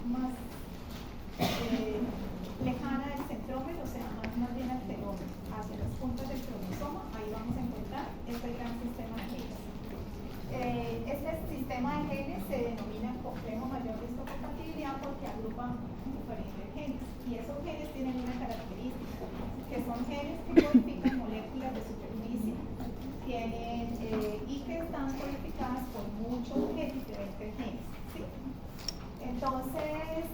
más lejana del centrómero, o sea, más bien al telómero, hacia las puntas del cromosoma, ahí vamos a encontrar este gran sistema de genes. Este sistema de genes se denomina complejo mayor de histocompatibilidad porque agrupa diferentes genes, y esos genes tienen una característica, que son genes que codifican moléculas de superficie, y que están codificadas por muchos diferentes genes, ¿sí? Entonces,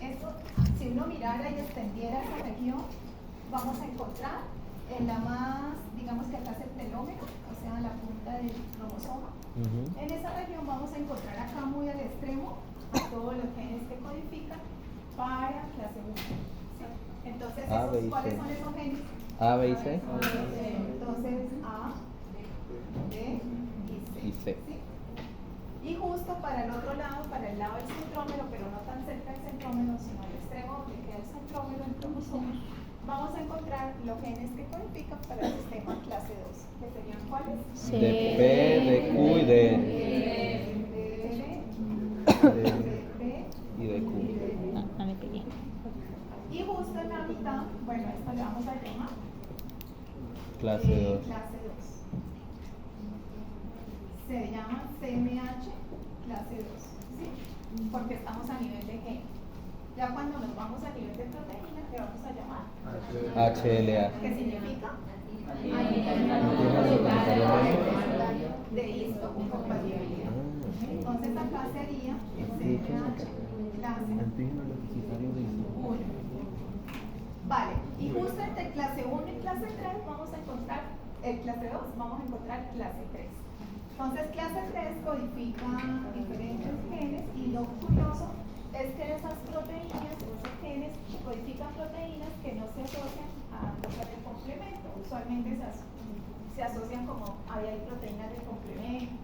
esto, si uno mirara y extendiera esa región, vamos a encontrar en la más, digamos que acá es el telómero, o sea, la punta del cromosoma. En esa región vamos a encontrar acá muy al extremo a todos los genes que codifican para clase 1. ¿Sí? Entonces, ¿cuáles son esos genes? A, B y C. Entonces, A, B y C. ¿Sí? Y justo para el otro lado, para el lado del centrómero, pero no tan cerca del centrómero, sino al extremo donde queda el centrómero, el cromosoma, vamos a encontrar los genes que codifican para el sistema clase 2, que serían ¿cuáles? C. De P, de Q y de y de Q. Y justo en la mitad, bueno, a esto le vamos a llamar Clase 2. clase 2. Se llama CMH clase 2, ¿sí? Porque estamos a nivel de gen. Ya cuando nos vamos a nivel de proteína, ¿qué vamos a llamar? HLA. ¿Qué significa? De histocompatibilidad. Entonces acá sería CMH clase 1. Vale, y justo entre clase 1 y clase 3 vamos a encontrar, clase 2, vamos a encontrar clase 3. Entonces clase 3 codifica diferentes genes y lo curioso es que esas proteínas o esos genes codifican proteínas que no se asocian a cosas de complemento. Usualmente se asocian como hay proteínas de complemento,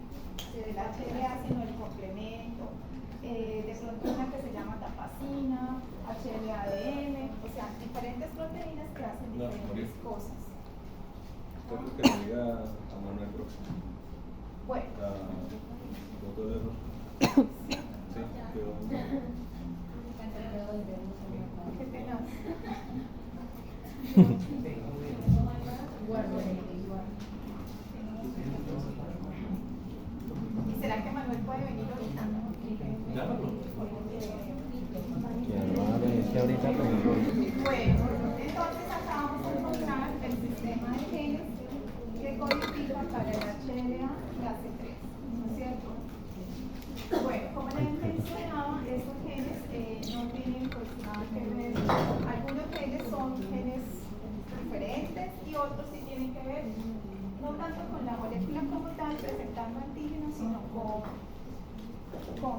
del HLA sino el complemento, de pronto una que se llama tapacina, HLA-ADN, o sea, diferentes proteínas que hacen diferentes cosas. Esto es lo que le diga a Manuel próximo. Bueno. ¿Voto de error? Sí, quedó. Qué pena. ¿Y será que Manuel puede venir ahorita? Llámalo. Bueno, entonces acá vamos a encontrar el sistema de genes que codifica para el HLA clase 3, ¿no es cierto? Bueno, como les mencionaba, estos genes no tienen pues nada que ver. Algunos genes son genes diferentes y otros sí tienen que ver no tanto con la molécula como tal, presentando antígenos, sino con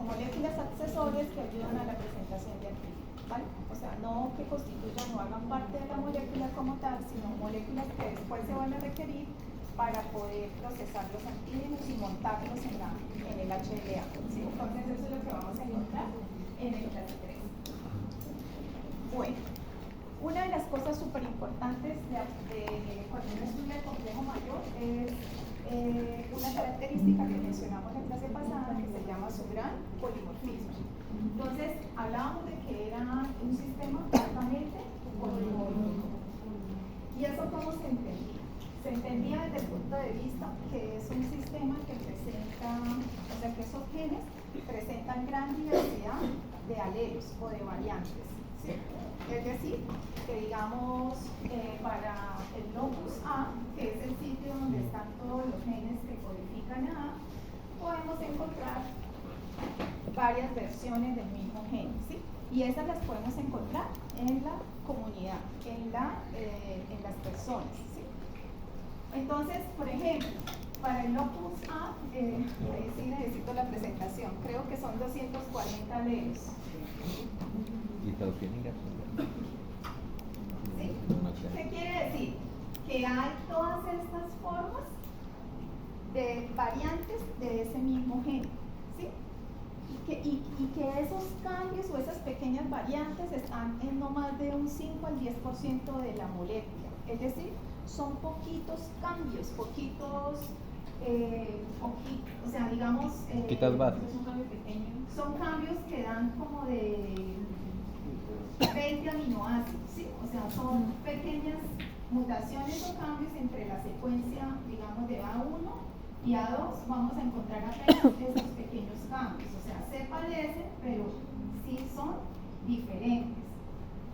moléculas accesorias que ayudan a la presentación de antígenos, ¿vale? O sea, no que constituyan o hagan parte de la molécula como tal, sino moléculas que después se van a requerir para poder procesar los antígenos y montarlos en el HLA, ¿sí? Entonces eso es lo que vamos a encontrar en el clase 3. Bueno, una de las cosas súper importantes cuando uno estudia el complejo mayor es una característica que mencionamos en clase pasada que se llama su gran polimorfismo. Entonces, hablábamos de que era un sistema altamente polimórfico. ¿Y eso cómo se entendía? Se entendía desde el punto de vista que es un sistema que presenta, o sea, que esos genes presentan gran diversidad de alelos o de variantes, ¿sí? Es decir, que digamos, para el locus A, que es el sitio donde están todos los genes que codifican a A, podemos encontrar varias versiones del mismo gen, ¿sí? Y esas las podemos encontrar en la comunidad, en las personas, ¿sí? Entonces, por ejemplo, para el locus A, ahí sí necesito la presentación, creo que son 240 alelos. ¿Y tautiniga? ¿Sí? ¿Qué quiere decir? Que hay todas estas formas de variantes de ese mismo gen, ¿sí? Y que esos cambios o esas pequeñas variantes están en no más de un 5 al 10% de la molécula, es decir, son poquitos cambios, o sea, digamos, Poquitas bases. es un cambio pequeño, son cambios que dan como de 20 aminoácidos, ¿sí? O sea, son pequeñas mutaciones o cambios entre la secuencia, digamos, de A1 y A2. Vamos a encontrar apenas esos pequeños cambios, o sea, se parecen, pero sí son diferentes,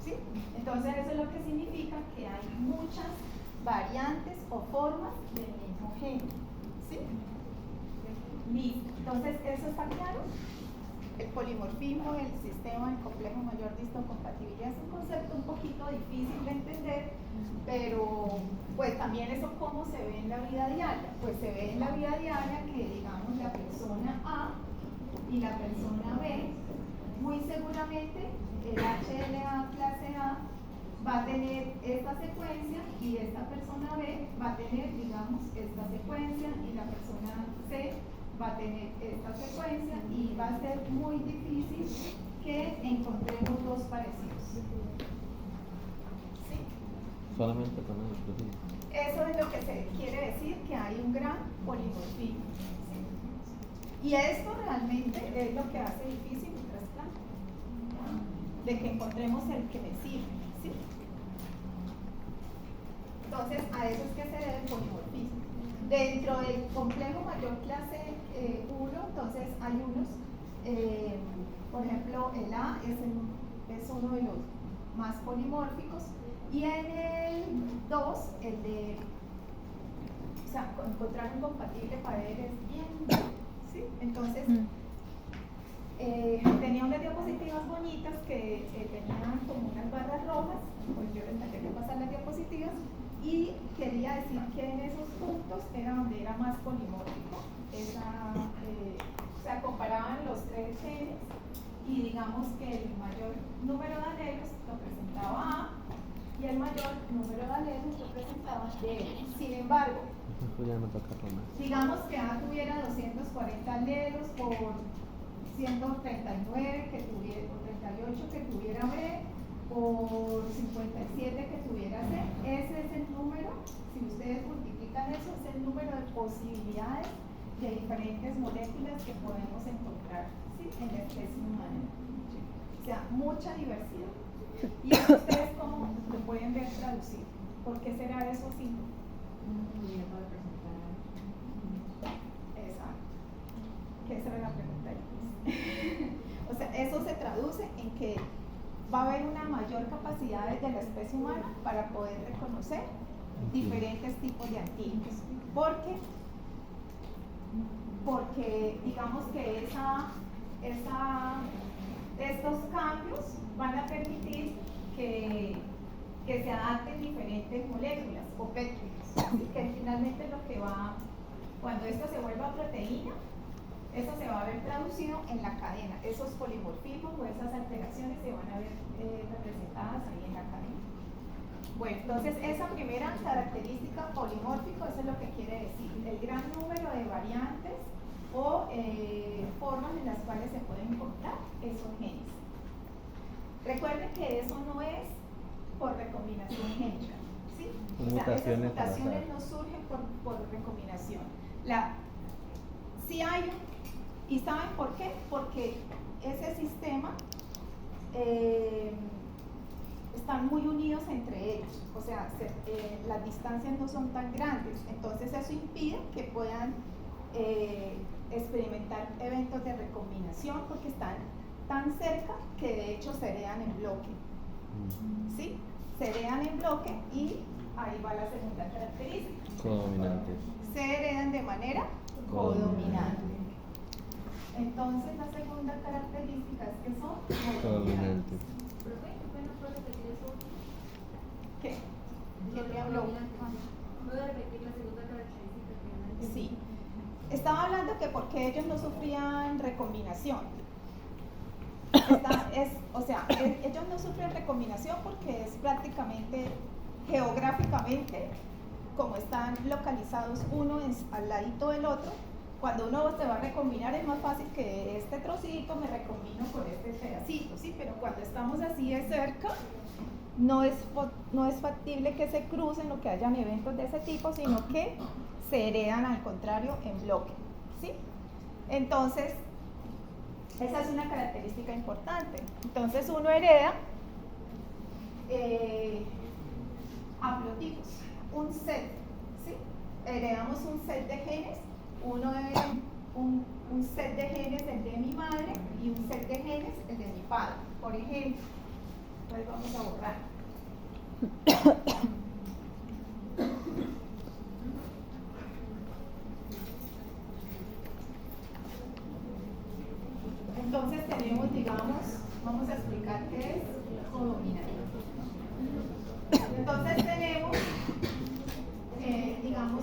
¿sí? Entonces, eso es lo que significa que hay muchas variantes o formas del mismo gen, ¿sí? Listo. Entonces, ¿eso está claro? El polimorfismo, el sistema, el complejo mayor de histocompatibilidad es un concepto un poquito difícil de entender, pero pues también eso cómo se ve en la vida diaria. Pues se ve en la vida diaria que, digamos, la persona A y la persona B, muy seguramente el HLA clase A va a tener esta secuencia y esta persona B va a tener, digamos, esta secuencia y la persona C va a tener esta secuencia y va a ser muy difícil que encontremos dos parecidos. ¿Sí? Solamente con eso. Sí. Eso es lo que se quiere decir, que hay un gran polimorfismo. ¿Sí? Y esto realmente es lo que hace difícil el trasplante, de que encontremos el que me sirve. ¿Sí? Entonces, a eso es que se debe el polimorfismo. Dentro del complejo mayor clase 1, entonces hay unos, por ejemplo, el A es uno de los más polimórficos, y en el 2, el de, o sea, encontrar un compatible para él es bien, ¿sí? Entonces, tenía unas diapositivas bonitas que tenían como unas barras rojas, pues yo les tenía que pasar las diapositivas, y quería decir que en esos puntos era donde era más polimórfico. O sea, comparaban los tres genes y digamos que el mayor número de alelos lo presentaba A y el mayor número de alelos lo presentaba D. Sin embargo, digamos que A tuviera 240 alelos por 139 que tuviera, por 38 que tuviera B, por 57 que tuviera C. Ese es el número, si ustedes multiplican eso, es el número de posibilidades de diferentes moléculas que podemos encontrar, ¿sí? En la especie humana. O sea, mucha diversidad. Y eso ustedes cómo lo pueden ver traducido. ¿Por qué será eso así? Exacto. Que esa era la pregunta. O sea, eso se traduce en que va a haber una mayor capacidad de la especie humana para poder reconocer diferentes tipos de antígenos. Porque digamos que estos cambios van a permitir que se adapten diferentes moléculas o péptidos. Así que finalmente lo que va, cuando esto se vuelva proteína, eso se va a ver traducido en la cadena. Esos polimorfismos o esas alteraciones se van a ver representadas ahí en la cadena. Bueno, entonces esa primera característica polimórfico, eso es lo que quiere decir, el gran número de variantes o formas en las cuales se pueden encontrar esos genes. Recuerden que eso no es por recombinación génica, ¿sí? O sea, esas mutaciones no surgen por recombinación. Sí hay, ¿y saben por qué? Porque ese sistema están muy unidos entre ellos, o sea, las distancias no son tan grandes, entonces eso impide que puedan experimentar eventos de recombinación porque están tan cerca que de hecho se heredan en bloque, ¿sí? Se heredan en bloque y ahí va la segunda característica. Codominantes. Se heredan de manera codominante. Entonces la segunda característica es que son codominantes. ¿Qué? ¿Quién me habló? ¿Puedo repetir la segunda característica? Sí. Estaba hablando que porque ellos no sufrían recombinación. Ellos no sufren recombinación porque es prácticamente geográficamente, como están localizados uno al ladito del otro, cuando uno se va a recombinar es más fácil que este trocito me recombino con este pedacito, ¿sí? Pero cuando estamos así de cerca, no es factible que se crucen o que hayan eventos de ese tipo, sino que se heredan al contrario en bloque, ¿sí? Entonces, Esa es una característica importante. Entonces uno hereda haplotipos, un set, ¿sí? Heredamos un set de genes, uno es un set de genes, el de mi madre, y un set de genes, el de mi padre, por ejemplo. Entonces vamos a borrar. Entonces tenemos, digamos, vamos a explicar qué es codominante. Entonces tenemos, digamos,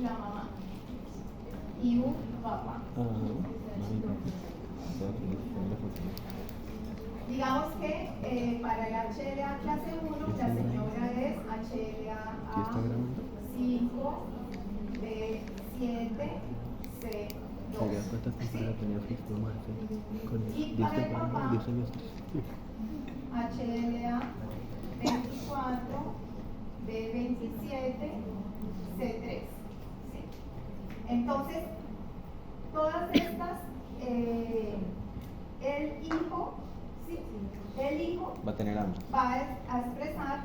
la mamá y un papá. Digamos que para el HLA clase 1, la señora es HLA A5, B7, C2. Y para el papá, HLA 24, B27, C3. ¿Sí? Entonces, todas estas, el hijo, ¿sí? El hijo Va a tener ambos. va a expresar,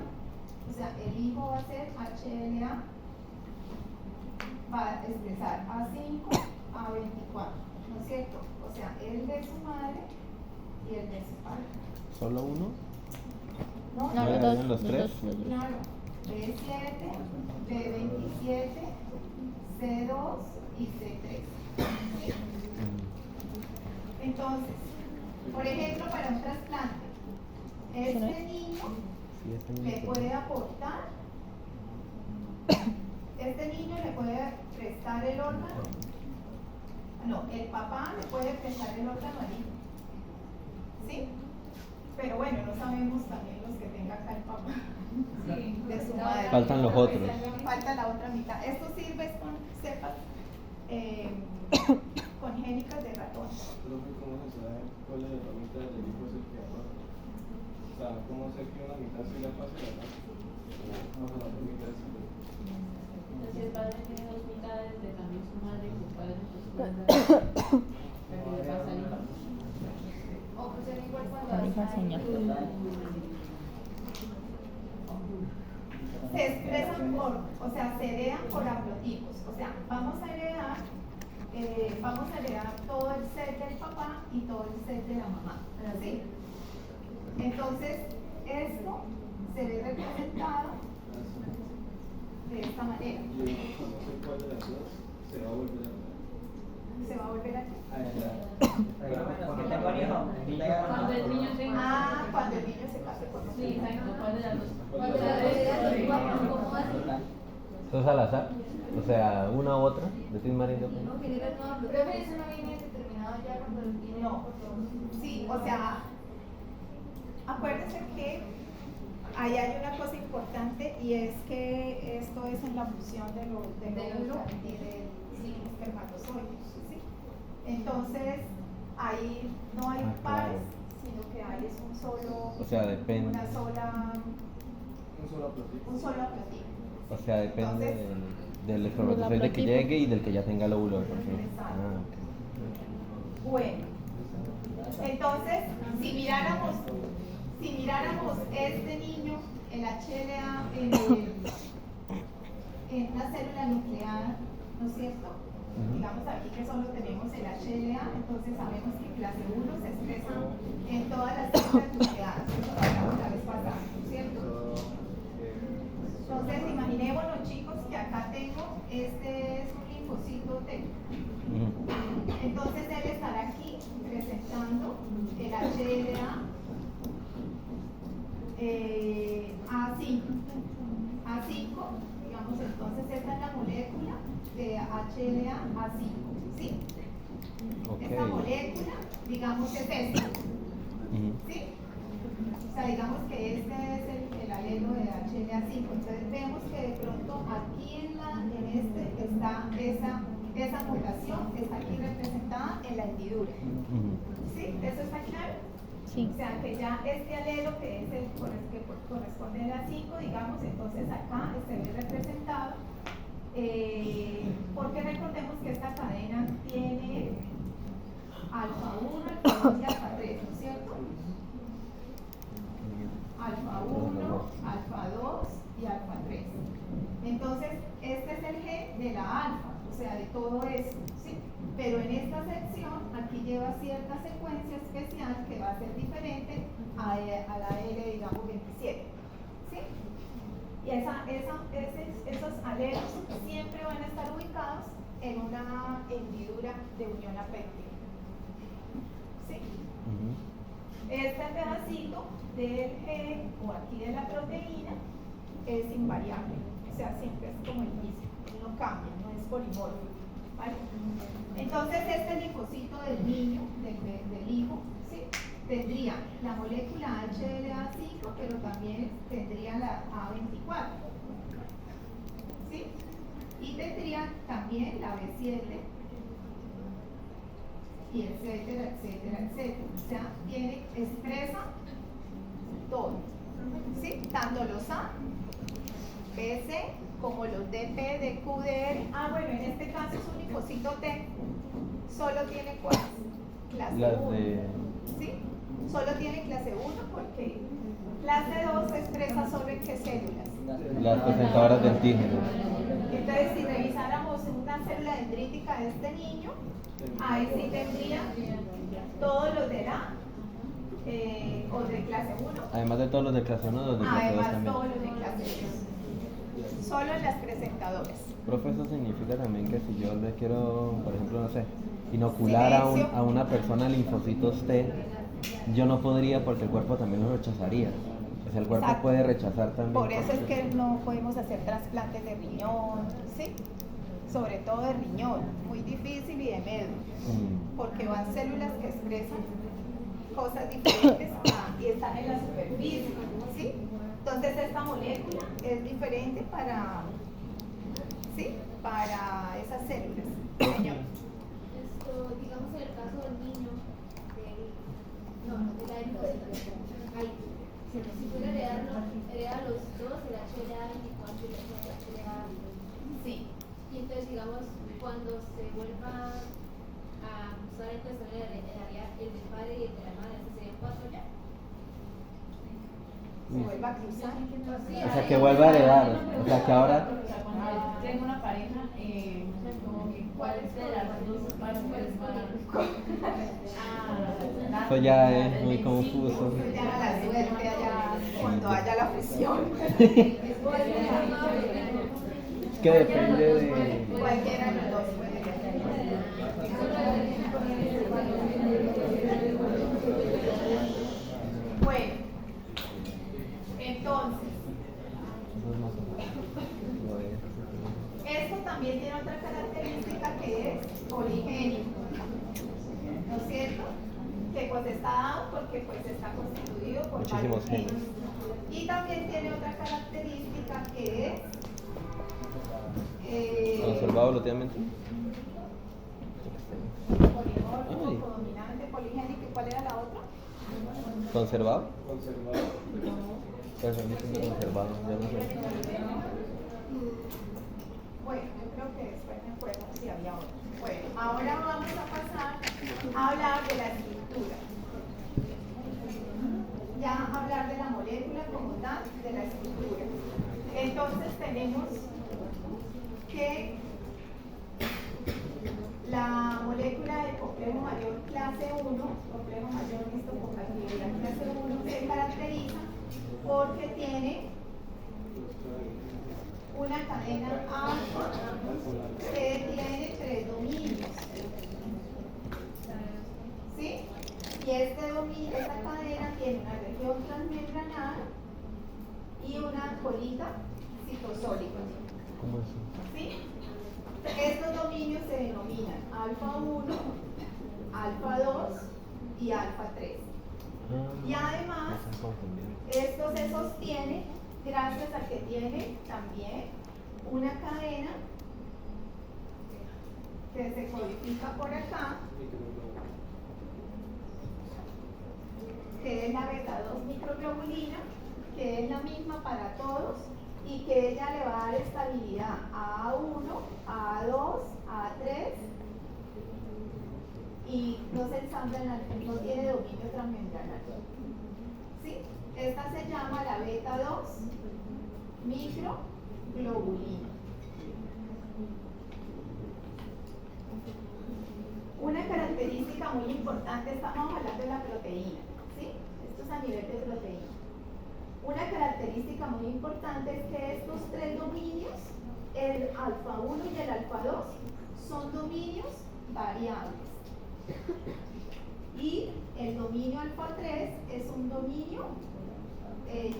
o sea, el hijo va a ser HLA, va a expresar A5, A24, ¿no es cierto? O sea, el de su madre y el de su padre. ¿Solo uno? ¿No? ¿No le darían los tres? Claro. B7, B27, C2 y C3. Entonces, por ejemplo, para un trasplante, este niño le puede aportar, este niño le puede prestar el órgano, no, el papá le puede prestar el órgano al hijo, ¿sí? Pero bueno, no sabemos también los que tenga acá el papá, sí, de su madre. Faltan los otros. Falta la otra mitad. Esto sirve con cepas congénicas de ratón. ¿Cómo se sabe cuál es la mitad del hijo es el que aporta? O sea, ¿cómo sé que una mitad sí la pasa y la otra? O la otra mitad sí. Si el padre tiene dos mitades de también su madre y su padre, pues puede dar la que le pasa al hijo. O pues el igual cuando se expresan por, o sea, se heredan por haplotipos. O sea, vamos a heredar todo el set del papá y todo el set de la mamá. ¿Sí? Entonces, esto se ve representado de esta manera. Y el hijo, no sé cuál de las dos se va a volver a dar. Se va a volver aquí. Cuando el niño tenga. Ah, cuando el niño se case con Sí, exacto. ¿Cuál de las dos? ¿Cuál de las dos? ¿Cómo hace? ¿Eso es al azar? O sea, una u otra, de Tim Marín de No, general no, pero eso no viene determinado ya cuando el niño. No. Sí, o sea, acuérdense que ahí hay una cosa importante y es que esto es en la fusión del óvulo y del espermatozoide. ¿Sí? Entonces, ahí no hay pares, sino que hay es un solo, O sea, depende. una sola, Un solo prototipo. un solo haplotipo. O sea, depende Entonces, del espermatozoide que llegue y del que ya tenga el óvulo. Por ejemplo. Exacto. Ah, ok. Bueno, entonces, si miráramos este niño, el HLA, en una célula nucleada, ¿no es cierto? Digamos aquí que solo tenemos el HLA, entonces sabemos que clase 1 se expresa en todas las células nucleadas, eso lo hablamos la vez pasada, ¿no es cierto? Entonces, imaginémonos chicos que acá tengo, este es un linfocito T. Entonces él estará aquí presentando el HLA A5. A5, digamos, entonces esta es la molécula de HLA A5, ¿sí? Okay. Esta molécula, digamos, es esta, ¿sí? O sea, digamos que este es el alelo de HLA5. Entonces vemos que de pronto aquí en este está esa mutación, está aquí representada en la hendidura. ¿Sí? ¿Eso está claro? Sí. O sea, que ya este alelo que es el que corresponde a 5, digamos, entonces acá se ve representado, porque recordemos que esta cadena tiene alfa 1, alfa 2 y alfa 3, ¿no es cierto? Alfa 1, alfa 2 y alfa 3. Entonces, este es el G de la alfa, o sea, de todo eso, ¿sí? Pero en esta sección, aquí lleva cierta secuencia especial que va a ser diferente a la L, digamos, 27, ¿sí? Y esos alelos siempre van a estar ubicados en una hendidura de unión apéndica, ¿sí? Este pedacito del G o aquí de la proteína es invariable, o sea, siempre es como el mismo, no cambia, no es polimorfo, ¿vale? Entonces este linfocito del niño, del hijo, ¿sí? Tendría la molécula HLA5, pero también tendría la A24, ¿sí? Y tendría también la B7, y etcétera, etcétera, etcétera. O sea, expresa todo, ¿sí? Tanto los A, BC, como los DP, DQ, DR. Ah, bueno, en este caso es un linfocito T, solo tiene ¿cuáles? Clase 1, ¿sí? Solo tiene clase 1 porque clase 2 se expresa solo en qué células. Las presentadoras de antígenos. Entonces, si revisáramos una célula dendrítica de este niño, ahí sí tendría todos los de la o de clase 1. Además de todos los de clase 1, los de clase 2 Además, también. todos los de clase 2. Solo en las presentadoras. Profe, eso significa también que si yo le quiero, por ejemplo, no sé, inocular a una persona linfocitos T, yo no podría porque el cuerpo también lo rechazaría. O sea, el cuerpo Exacto. puede rechazar también. Por eso es que no podemos hacer trasplantes de riñón, ¿sí? Sobre todo de riñón, muy difícil, y de médula, porque van células que expresan cosas diferentes y están en la superficie, ¿sí? Entonces esta molécula es diferente para, ¿sí? Para esas células. Señor. Esto, digamos en el caso del niño, de la linfocita, ahí, si fuera hereda los dos, el HLA24 y el HLA. Sí. Y entonces, digamos, cuando se vuelva a usar el test heredaría el del padre y el de la madre, ¿se serían 4 ya? Se vuelva a cruzar. O sea, que vuelva a heredar. O sea, que ahora... Tengo una pareja, como que cuál es de las dos partes más. Eso ya es muy confuso. Ya la suerte allá cuando haya la fusión. Es que depende de... Cualquiera de los dos puede. Bueno, entonces, esto también tiene otra característica que es poligénico, ¿no es cierto? Que pues está dado porque pues está constituido por muchísimos varios genes. Y también tiene otra característica que es ¿Conservado evolutivamente? polimórfico, codominante, poligénico. ¿Y cuál era la otra? ¿Conservado? Conservado. Pues a mí siempre conservado, ya no sé. Bueno, yo creo que después me acuerdo si había otro. Bueno, ahora vamos a pasar a hablar de la estructura. Ya hablar de la molécula como tal, de la estructura. Entonces tenemos que la molécula del complejo mayor clase 1, complejo mayor histocompatibilidad clase 1, se caracteriza porque tiene una cadena alfa que tiene 3 dominios, ¿sí? Y esta cadena tiene una región transmembrana y una colita citosólica, ¿Cómo es? ¿sí? Estos dominios se denominan alfa 1, alfa 2 y alfa 3. Y además, esto se sostiene gracias a que tiene también una cadena que se codifica por acá, que es la beta 2 microglobulina, que es la misma para todos y que ella le va a dar estabilidad a A1, a A2, a A3 y no se ensambla, no tiene dominio transmembranal. ¿Sí? Esta se llama la beta 2 microglobulina. Una característica muy importante, estamos hablando de la proteína, ¿sí? Esto es a nivel de proteína. Una característica muy importante es que estos tres dominios, el alfa 1 y el alfa 2, son dominios variables. Y el dominio alfa 3 es un dominio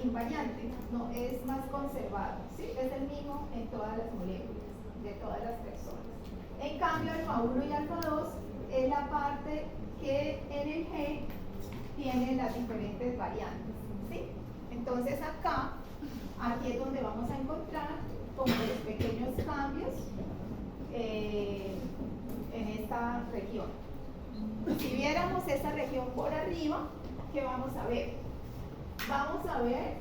invariante, no es más conservado, ¿sí? Es el mismo en todas las moléculas, de todas las personas. En cambio, alfa 1 y alfa 2 es la parte que en el gen tiene las diferentes variantes, ¿sí? Entonces aquí es donde vamos a encontrar como los pequeños cambios en esta región. Si viéramos esta región por arriba, ¿qué vamos a ver? Vamos a ver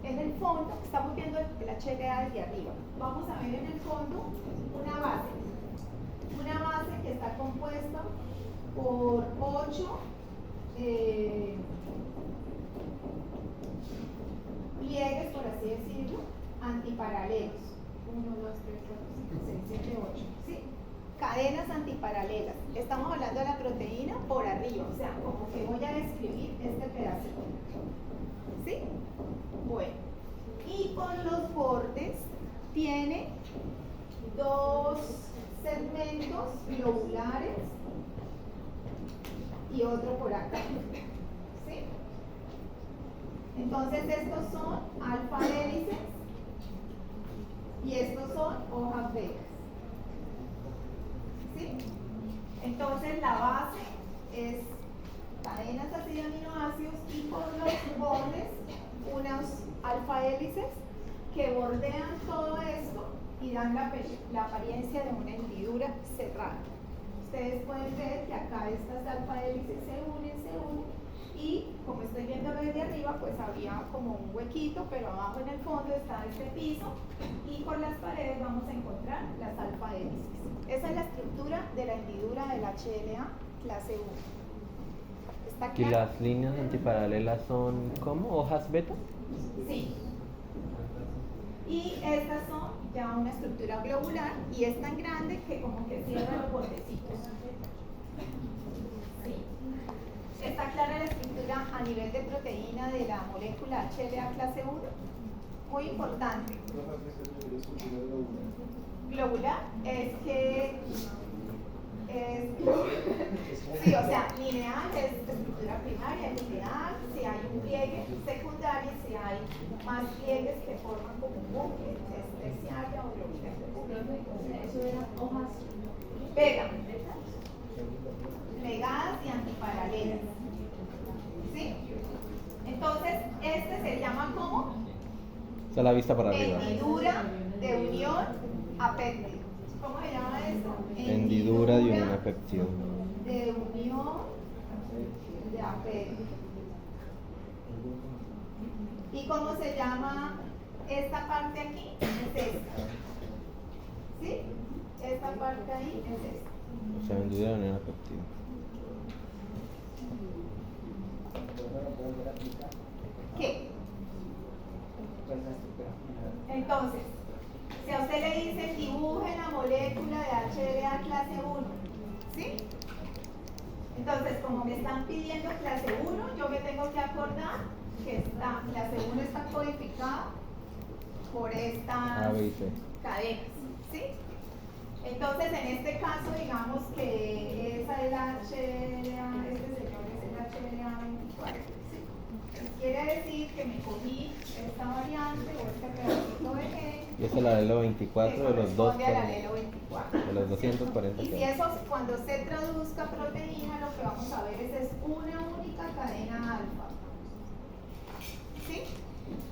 en el fondo, estamos viendo el HLA desde arriba, vamos a ver en el fondo una base que está compuesta por 8 pliegues, por así decirlo, antiparalelos. 1, 2, 3, 4, 5, 6, 7, 8. ¿Sí? Cadenas antiparalelas. Estamos hablando de la proteína por arriba, o sea, como que voy a describir este pedacito. ¿Sí? Bueno. Y con los bordes tiene dos segmentos globulares y otro por acá. ¿Sí? Entonces estos son alfa hélices y estos son hojas becas. ¿Sí? Entonces la base es cadenas así de aminoácidos y por los bordes unos alfa hélices que bordean todo esto y dan la apariencia de una hendidura cerrada. Ustedes pueden ver que acá estas alfa hélices se unen y como estoy viendo desde arriba, pues había como un huequito, pero abajo en el fondo está este piso y por las paredes vamos a encontrar las alfa hélices. Esa es la estructura de la hendidura del HLA clase 1. ¿Está ¿Y claro? las líneas antiparalelas son como hojas beta? Sí. Y estas son ya una estructura globular y es tan grande que como que cierra los bordecitos. Sí. ¿Está clara la estructura a nivel de proteína de la molécula HLA clase 1? Muy importante. Globular es que sí, o sea, lineal es estructura primaria, lineal, si hay un pliegue secundario, si hay más pliegues que forman como un bucle, es terciaria o globular. Eso eran hojas pegadas y antiparalelas. ¿Sí? Entonces, este se llama como Esa es la vista para arriba. hendidura de unión apéptico. ¿Cómo se llama esto? Hendidura de unión apéptico. De unión de apéptico. ¿Y cómo se llama esta parte aquí? Es esta. ¿Sí? Esta parte ahí es esta. O sea, hendidura de unión apéptico. ¿Qué? Entonces, si a usted le dicen dibuje la molécula de HLA clase 1, ¿sí? Entonces, como me están pidiendo clase 1, yo me tengo que acordar que clase 1 está codificada por estas A, B y C. cadenas, ¿sí? Entonces, en este caso, digamos que esa es la HLA, este señor es el HLA 24, ¿sí? Quiere decir que me cogí esta variante o este pedacito de gen. Y esa es la del 24 de los dos. Corresponde al alelo 24. De los 240. Y si eso, cuando se traduzca proteína, lo que vamos a ver es una única cadena alfa. ¿Sí?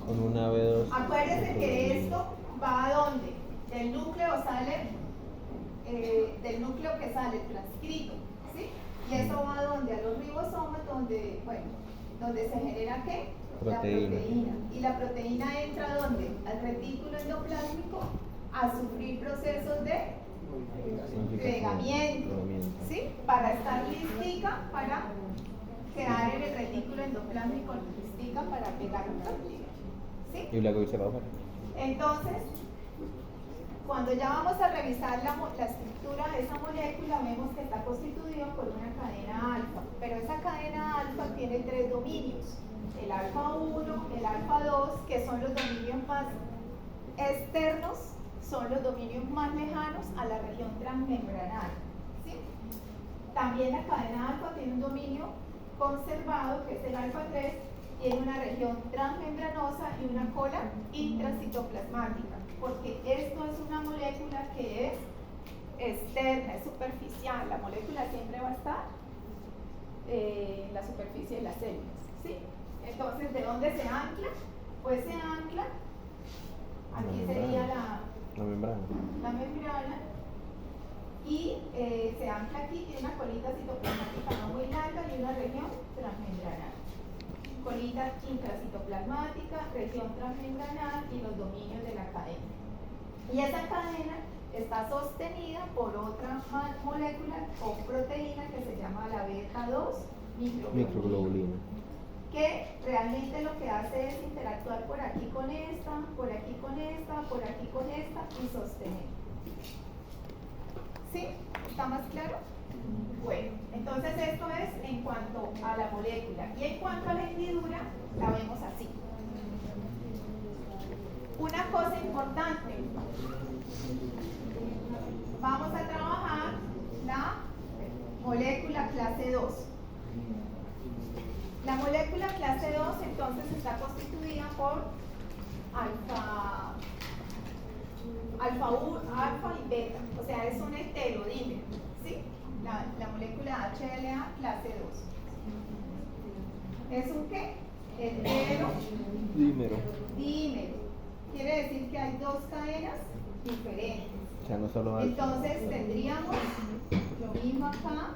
Con una B2. Acuérdense que esto va a dónde? Del núcleo sale, del núcleo que sale el transcrito. ¿Sí? Y eso va a dónde? A los ribosomas, donde, bueno, donde se genera ¿qué? Proteína. La proteína. ¿Y la proteína entra dónde? Al retículo endoplásmico a sufrir procesos de plegamiento, ¿sí? Para estar listica, para quedar en el retículo endoplásmico listica para pegar un péptido, ¿sí? Y luego irse para afuera. Entonces, cuando ya vamos a revisar la estructura de esa molécula, vemos que está constituida por una cadena alfa, pero esa cadena alfa tiene 3 dominios, el alfa 1, el alfa 2, que son los dominios más externos, son los dominios más lejanos a la región transmembranal, ¿sí? También la cadena alfa tiene un dominio conservado, que es el alfa 3, tiene una región transmembranosa y una cola intracitoplasmática, porque esto es una molécula que es externa, es superficial. La molécula siempre va a estar en la superficie de las células, ¿sí? Entonces, ¿de dónde se ancla? Pues se ancla, aquí sería la membrana. la membrana, y se ancla aquí, tiene una colita citoplasmática no muy larga y una región transmembranal. Colita intracitoplasmática, región transmembranal y los dominios de la cadena. Y esa cadena está sostenida por otra molécula o proteína que se llama la beta 2 microglobulina, que realmente lo que hace es interactuar por aquí con esta, por aquí con esta, por aquí con esta y sostener. ¿Sí? ¿Está más claro? Bueno, entonces esto es en cuanto a la molécula. Y en cuanto a la hendidura, la vemos así. Una cosa importante. Vamos a trabajar la molécula clase 2. La molécula clase 2 entonces está constituida por alfa y beta, o sea, es un heterodímero, ¿sí? La molécula HLA clase 2. ¿Es un qué? Dímero. Dímero. Quiere decir que hay 2 cadenas diferentes. O sea, no solo alfa. Entonces tendríamos lo mismo acá,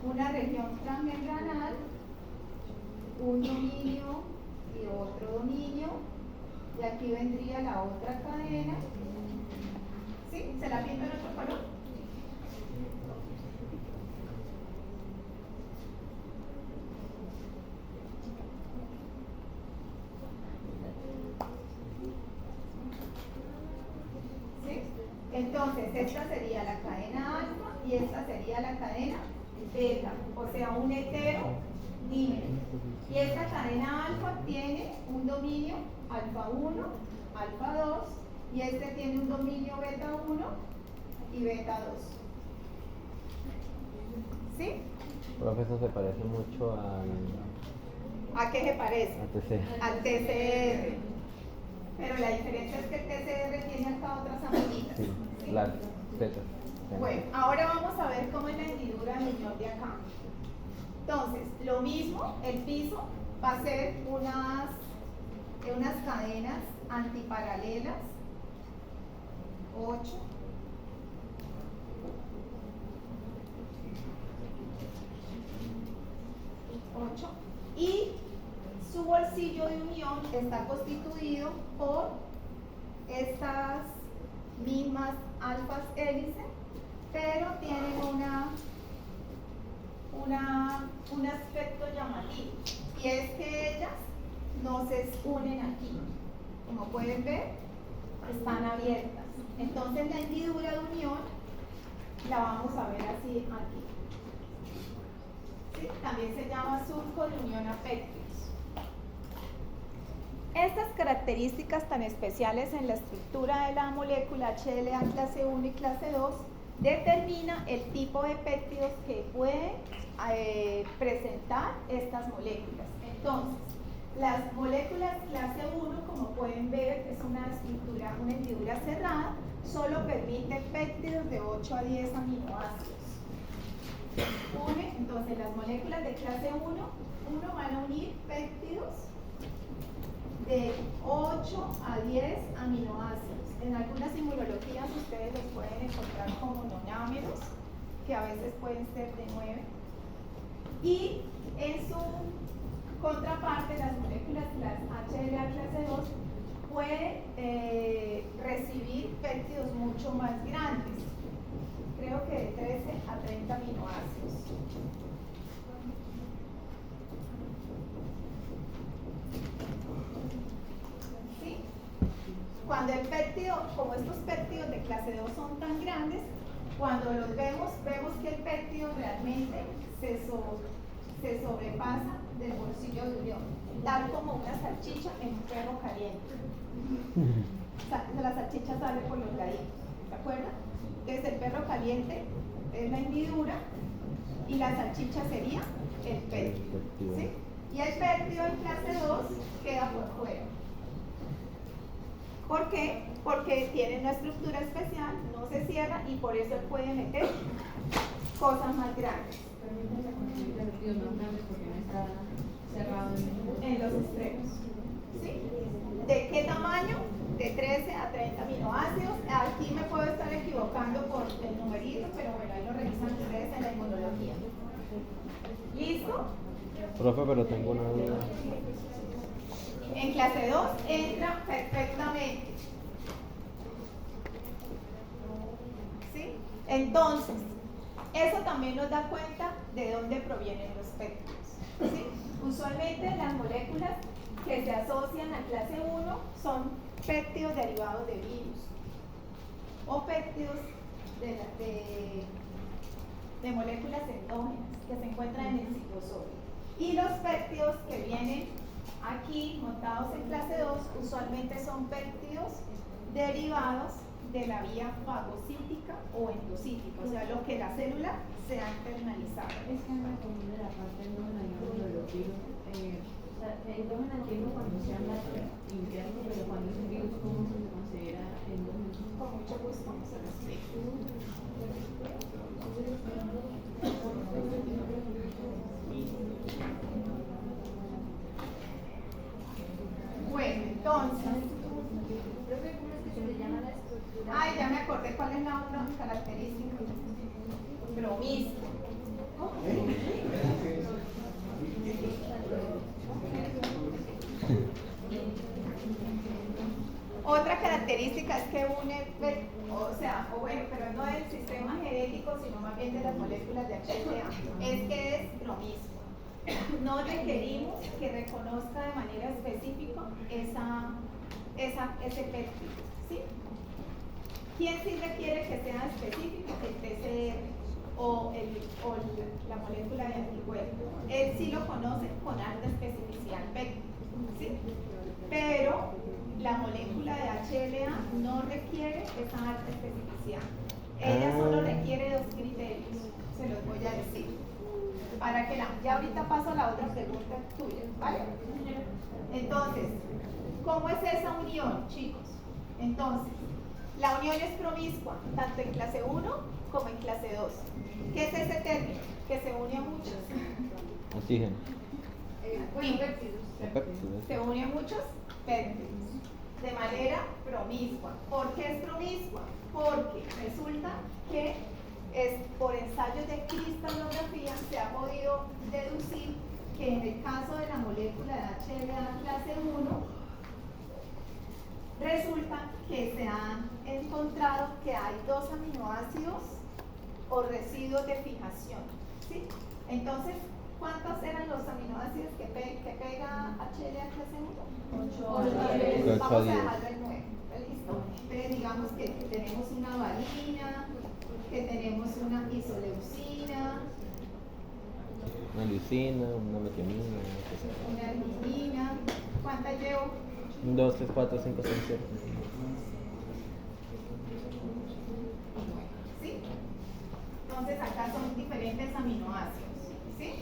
una región transmembranal, un dominio y otro dominio, y aquí vendría la otra cadena. ¿Sí? ¿Se la pinto en otro color? ¿Sí? Entonces, esta sería la cadena alfa y esta sería la cadena beta, o sea, un heterodímero. Y esta cadena alfa tiene un dominio alfa 1, alfa 2, y este tiene un dominio beta 1 y beta 2. ¿Sí? Profesor, se parece mucho al ¿A qué se parece? ATC. Al TCR. Pero la diferencia es que el TCR tiene acá otras amiguitas. Sí, ¿Sí? las Z. Bueno, ahora vamos a ver cómo es la hendidura del unión de acá. Entonces, lo mismo, el piso va a ser unas cadenas antiparalelas, 8, y su bolsillo de unión está constituido por estas mismas alfas hélice, pero tienen un aspecto llamativo, y es que ellas no se unen aquí. Como pueden ver, están abiertas. Entonces la hendidura de unión la vamos a ver así aquí. ¿Sí? También se llama surco de unión a péptidos. Estas características tan especiales en la estructura de la molécula HLA clase 1 y clase 2 determina el tipo de péptidos que pueden presentar estas moléculas. Entonces, las moléculas clase 1, como pueden ver, es una hendidura cerrada, solo permite péptidos de 8 a 10 aminoácidos. Entonces, las moléculas de clase 1 van a unir péptidos de 8 a 10 aminoácidos. En algunas inmunologías ustedes los pueden encontrar como nonámeros, que a veces pueden ser de 9. Y en su contraparte, las moléculas HLA clase 2 pueden recibir péptidos mucho más grandes. creo que de 13 a 30 aminoácidos. ¿Sí? Cuando el péptido, como estos péptidos de clase 2 son tan grandes, cuando los vemos que el péptido realmente se sobrepasa del bolsillo de unión, tal como una salchicha en un perro caliente. La salchicha sale por los laditos, ¿se acuerdan? Entonces el perro caliente es la hendidura y la salchicha sería el péptido, ¿sí? Y el péptido en clase 2 queda por fuera. ¿Por qué? Porque tiene una estructura especial, no se cierra y por eso puede meter cosas más grandes. Permítame conseguir péptidos más grandes porque no está cerrado En los extremos. ¿Sí? ¿De qué tamaño? De 13 a 30 aminoácidos. Aquí me puedo estar equivocando por el numerito, pero bueno, ahí lo revisan ustedes en la inmunología. ¿Listo? Profe, pero tengo una duda. En clase 2 entra perfectamente. ¿Sí? Entonces, eso también nos da cuenta de dónde provienen los péptidos. ¿Sí? Usualmente las moléculas que se asocian a clase 1 son péptidos derivados de virus o péptidos de moléculas endógenas que se encuentran en el citosol. Y los péptidos que vienen aquí montados en clase 2 usualmente son péptidos derivados de la vía fagocítica o endocítica, o sea, lo que la célula se ha internalizado. Es que me confunde la parte endógena, digamos, de los virus. O sea, endógena entiendo cuando se habla interno, pero cuando es un virus, ¿cómo se considera endógeno? Con mucho gusto, se lo explico. Bueno, entonces, Profe, ¿cómo es que se le llama la estructura? ay, ya me acordé cuál es la otra característica. Promiscuo. Otra característica es que une, o bueno, pero no del sistema genético, sino más bien de las moléculas de HLA, es que es promiscuo. No requerimos que reconozca de manera específica ese péptido, ¿sí? ¿Quién sí requiere que sea específico? El PCR o la molécula de anticuerpo. Él sí lo conoce con alta especificidad el péptido, ¿sí? Pero la molécula de HLA no requiere esa alta especificidad. Ella solo requiere dos criterios, se los voy a decir. Para que ya ahorita paso a la otra pregunta tuya, ¿vale? Entonces, ¿cómo es esa unión, chicos? Entonces, la unión es promiscua, tanto en clase 1 como en clase 2. ¿Qué es ese término? Que se une a muchos. Oxígeno. Bueno, péptidos. O péptidos. Se une a muchos péptidos de manera promiscua. ¿Por qué es promiscua? Porque resulta que por ensayos de cristalografía se ha podido deducir que en el caso de la molécula de HLA clase 1 resulta que se han encontrado que hay 2 aminoácidos o residuos de fijación, ¿sí? Entonces, ¿cuántos eran los aminoácidos que pega HLA clase 1? 8. Vamos a dejarlo en 9. ¿Listo? Entonces, digamos que tenemos una valina, que tenemos una isoleucina, Una leucina, una metionina, una arginina. ¿Cuántas llevo? 1, 2, 3, 4, 5, 6, 7. ¿Sí? Entonces acá son diferentes aminoácidos, ¿sí?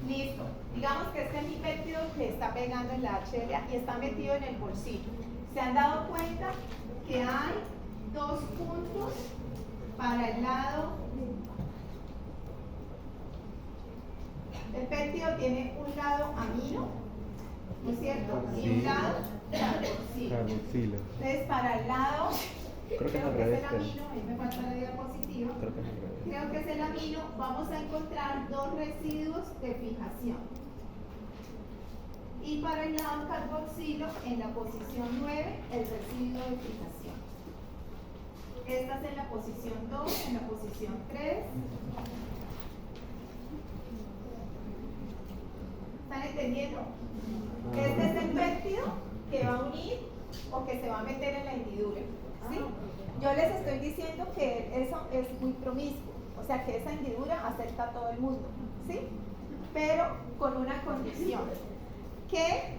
Listo. Digamos que este es mi péptido que está pegando en la HLA y está metido en el bolsillo. ¿Se han dado cuenta que hay 2 puntos para el lado? El péptido tiene un lado amino, ¿no es cierto? Y un lado carboxilo. Carboxilo. Entonces, para el lado, Creo que es al es revés, el pero- amino, ahí me falta la diapositiva. Creo que es al revés. Creo que es el amino, vamos a encontrar 2 residuos de fijación. Y para el lado carboxilo, en la posición 9, el residuo de fijación. Esta es en la posición 2, en la posición 3. ¿Están entendiendo? Este es el péptido que va a unir o que se va a meter en la hendidura. ¿Sí? Yo les estoy diciendo que eso es muy promiscuo, o sea que esa hendidura acepta a todo el mundo, ¿sí? Pero con una condición, que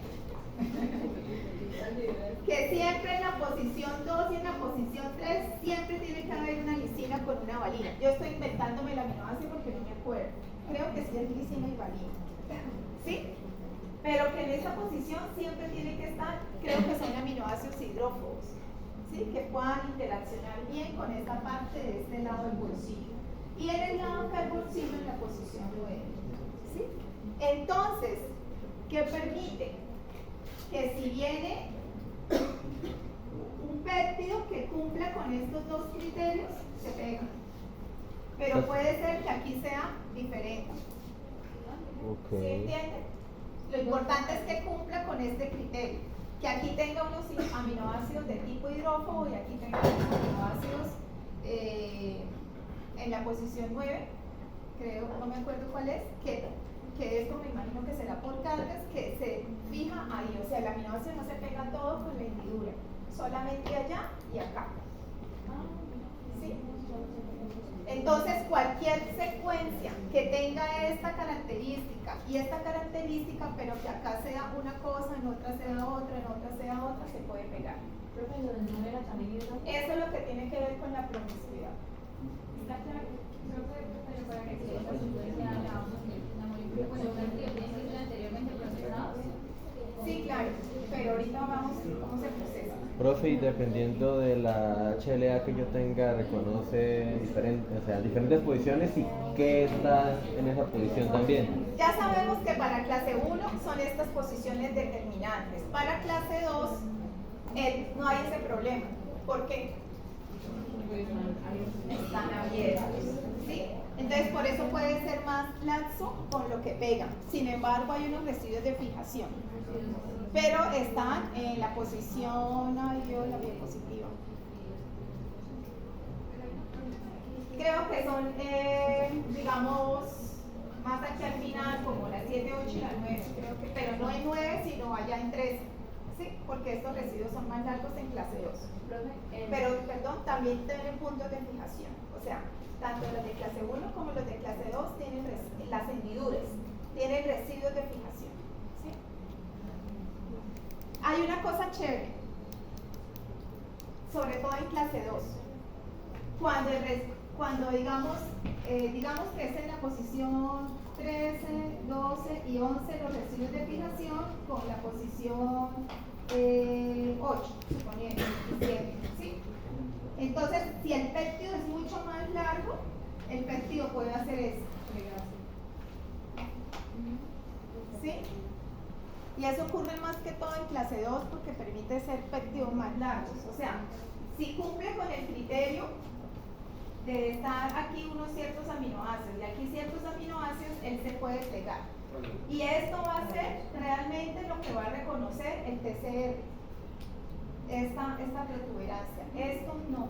siempre en la posición 2 y en la posición 3 siempre tiene que haber una lisina con una valina. Yo estoy inventándome el aminoácido porque no me acuerdo. Creo que sí es lisina y valina. ¿Sí? Pero que en esa posición siempre tiene que estar, creo que son aminoácidos hidrófobos, ¿sí? Que puedan interaccionar bien con esta parte de este lado del bolsillo. Y en el lado carboxilo en la posición 9. ¿Sí? Entonces, ¿qué permite? Que si viene un péptido que cumpla con estos dos criterios, se pega. Pero puede ser que aquí sea diferente. ¿Sí entienden? Lo importante es que cumpla con este criterio. Que aquí tenga unos aminoácidos de tipo hidrófobo y aquí tenga unos aminoácidos en la posición 9, creo, no me acuerdo cuál es, que esto me imagino que será por cargas, que se fija ahí, o sea, el aminoácido no se pega todo con la hendidura, solamente allá y acá. ¿Sí? Entonces, cualquier secuencia que tenga esta característica y esta característica, pero que acá sea una cosa, en otra sea otra, en otra sea otra, se puede pegar. Eso es lo que tiene que ver con la promiscuidad. ¿Está claro? Pero para que se esa secuencia hablábamos de la molécula, bueno, los péptidos tienen que ser anteriormente procesados. Sí, claro, pero ahorita vamos cómo se procesa. Profe, y dependiendo de la HLA que yo tenga, reconoce diferentes posiciones y qué está en esa posición también. Ya sabemos que para clase 1 son estas posiciones determinantes. Para clase 2 no hay ese problema. ¿Por qué? Están abiertos. ¿Sí? Entonces por eso puede ser más laxo con lo que pega. Sin embargo, hay unos residuos de fijación. Pero están en la posición, ay Dios, la diapositiva. Creo que son, digamos, más aquí al final, como la 7, 8 y la 9, creo que, pero no en 9, sino allá en 13, ¿sí? Porque estos residuos son más largos en clase 2. Pero, perdón, también tienen puntos de fijación. O sea, tanto los de clase 1 como los de clase 2 tienen las hendiduras, tienen residuos de fijación. ¿Sí? Hay una cosa chévere, sobre todo en clase 2. Cuando digamos que es en la posición 13, 12 y 11 los residuos de fijación con la posición 8, suponiendo, 7, ¿sí? Entonces, si el péptido es mucho más largo, el péptido puede hacer esto. ¿Sí? Y eso ocurre más que todo en clase 2 porque permite ser péptidos más largos. O sea, si cumple con el criterio de estar aquí unos ciertos aminoácidos y aquí ciertos aminoácidos, él se puede plegar. Y esto va a ser realmente lo que va a reconocer el TCR. Esta protuberancia. Esto no.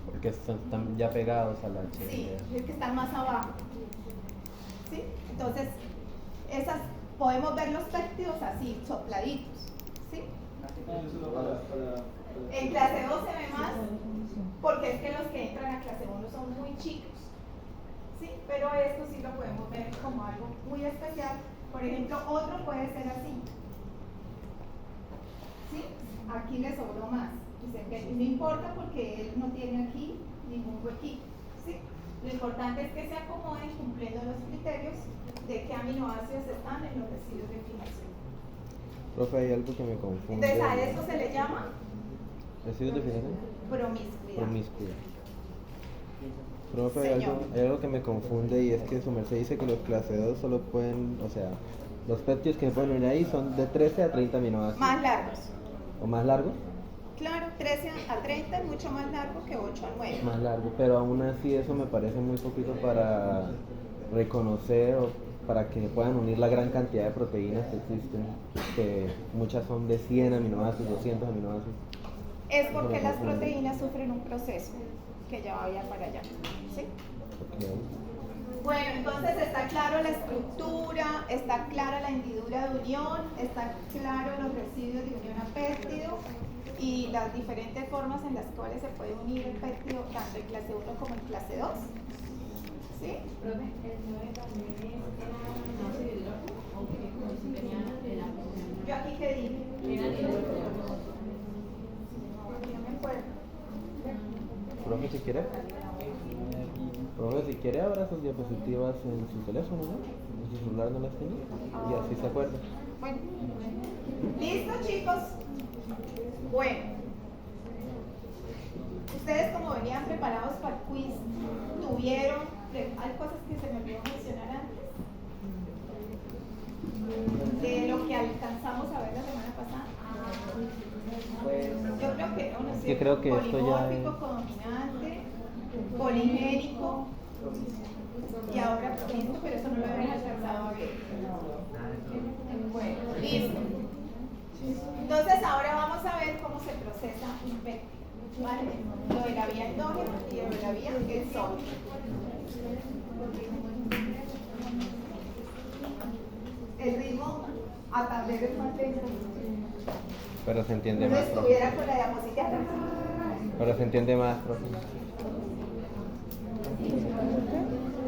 Porque están ya pegados a la HLA. Sí, es que están más abajo. ¿Sí? Entonces, podemos ver los péptidos así, sopladitos. ¿Sí? En clase 2 se ve más, porque es que los que entran a clase 1 son muy chicos. ¿Sí? Pero esto sí lo podemos ver como algo muy especial. Por ejemplo, otro puede ser así. ¿Sí? Aquí le sobró más. Y no importa porque él no tiene aquí ningún huequito. ¿Sí? Lo importante es que se acomoden cumpliendo los criterios de qué aminoácidos están en los residuos de fijación. Profe, hay algo que me confunde. Entonces a eso se le llama ¿Residuos de fijación? promiscuidad. Promiscuidad. Profe, Señor. hay algo que me confunde y es que su merced dice que los clase 2 solo pueden, o sea, los péptidos que se pueden unir ahí son de 13 a 30 aminoácidos. Más largos. ¿O más largos? Claro, 13 a 30 es mucho más largo que 8 a 9. Más largo, pero aún así eso me parece muy poquito para reconocer o para que puedan unir la gran cantidad de proteínas que existen, que muchas son de 100 aminoácidos, 200 aminoácidos. es porque las proteínas sufren un proceso que ya vaya para allá. ¿Sí? Bueno, entonces está claro la estructura, está clara la hendidura de unión, está claro los residuos de unión a péptido y las diferentes formas en las cuales se puede unir el péptido tanto en clase 1 como en clase 2. ¿Sí? Profe, el 9 también era ácido hidrógeno o que tenía la Yo aquí qué dije. era hidrógeno. No me acuerdo. Profe, si quiere. Profe, si quiere, abra sus diapositivas en su teléfono, ¿no? En su celular no las tiene. Y así se acuerda. Bueno, ¿listo, chicos? Bueno, ustedes como venían preparados para el quiz, tuvieron, hay cosas que se me olvidó mencionar antes, de lo que alcanzamos a ver la semana pasada. Yo creo que no, no sé. Yo creo que esto ya Polimórfico, es... codominante, poligénico y ahora promisto, pero eso no lo habían alcanzado a ver. Bueno, listo. Entonces ahora vamos a ver cómo se procesa un péptido, ¿vale? Lo de la vía endógena y lo de la vía exógena. El ritmo a tal vez es más lento. Pero se entiende No más, profe. estuviera con la diapositiva. Pero se entiende más, profe.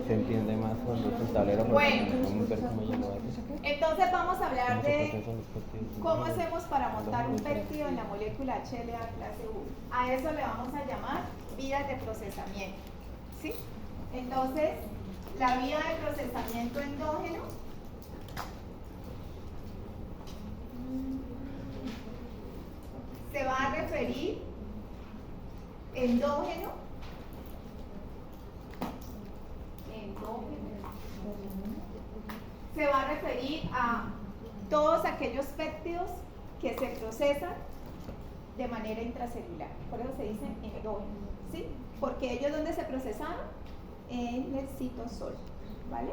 Se entiende más cuando es un tablero. Bueno. Vamos a ver cómo llegó a eso. Entonces vamos a hablar Cómo se de procesan los péptidos. cómo hacemos para montar un péptido en la molécula HLA clase 1. A eso le vamos a llamar vías de procesamiento. ¿Sí? Entonces, la vía de procesamiento endógeno se va a referir endógeno se va a referir a todos aquellos péptidos que se procesan de manera intracelular. Por eso se dice endógeno, ¿sí? Porque ellos, ¿dónde se procesaron? En el citosol, ¿vale?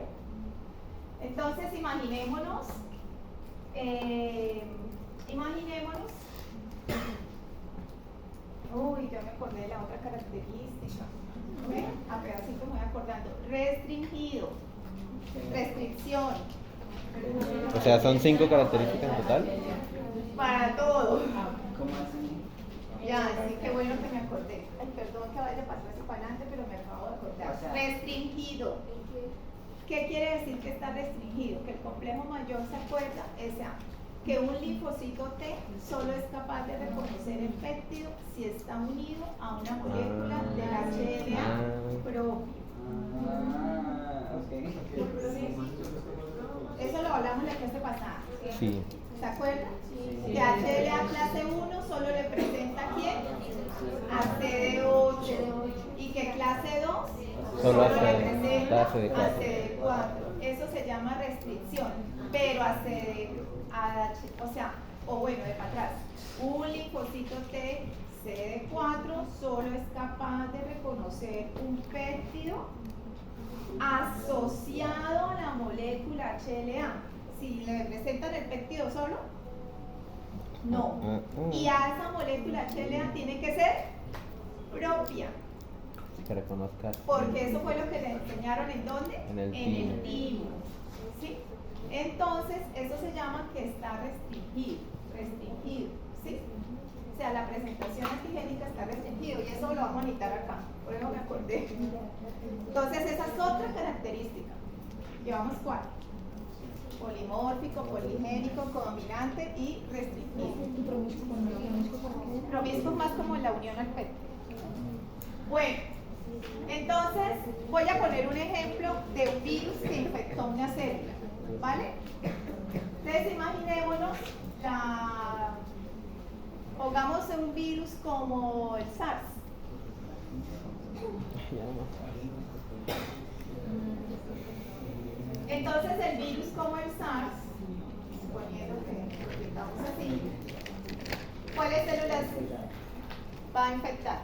Entonces, imaginémonos, uy, ya me acordé de la otra característica. ¿Ven? A pedacito me voy acordando. Restringido, restricción. O sea, son 5 características en total. Para todo. Ya, sí, qué bueno que me acordé. Ay, perdón que vaya para atrás y para adelante, pero me acabo de acordar. Restringido. ¿Qué quiere decir que está restringido? Que el complejo mayor se acuerda, que un linfocito T solo es capaz de reconocer el péptido si está unido a una molécula del HLA propio. Eso lo hablamos la clase pasada. Sí. ¿Se acuerdan? Que HLA clase 1 solo le presenta ¿a quién? A CD8. Y que clase 2 Solo a le presenta a CD4. a CD4. Eso se llama restricción. Pero de para atrás. Un linfocito T CD4 solo es capaz de reconocer un péptido asociado a la molécula HLA. Si le presentan el péptido solo, no. Y a esa molécula HLA tiene que ser propia. Que reconozca. Porque eso fue lo que le enseñaron en dónde? En el timo. ¿Sí? Entonces, eso se llama que está restringido. ¿Sí? O sea, la presentación antigénica está restringido y eso lo vamos a necesitar acá. Por eso me acordé. Entonces, esa es otra característica. Llevamos 4. Polimórfico, poligénico, codominante y restringido. Promiscuo más como la unión al péptido. Bueno, entonces voy a poner un ejemplo de un virus que infectó una célula, ¿vale? Entonces imaginémonos, pongamos un virus como el SARS. Entonces el virus como el SARS, suponiendo que estamos así, ¿cuáles células va a infectar?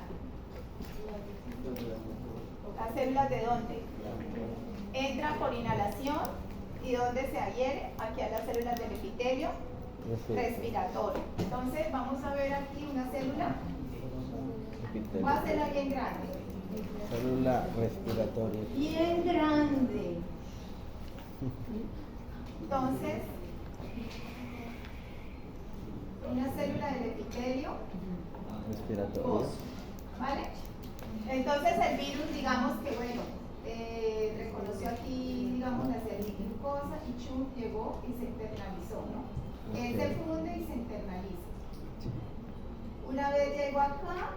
¿Las células de dónde? Entra por inhalación y ¿dónde se adhiere? Aquí a las células del epitelio respiratorio. Entonces vamos a ver aquí una célula epitelio. Voy a hacerla bien grande. Célula respiratoria. Bien grande. Entonces, una célula del epitelio Respiratoria. óseo, ¿vale? Entonces el virus, digamos que bueno, reconoció aquí, digamos, la glucosa y chum, llegó y se internalizó, ¿no? Él se funde y se internaliza. Una vez llegó acá,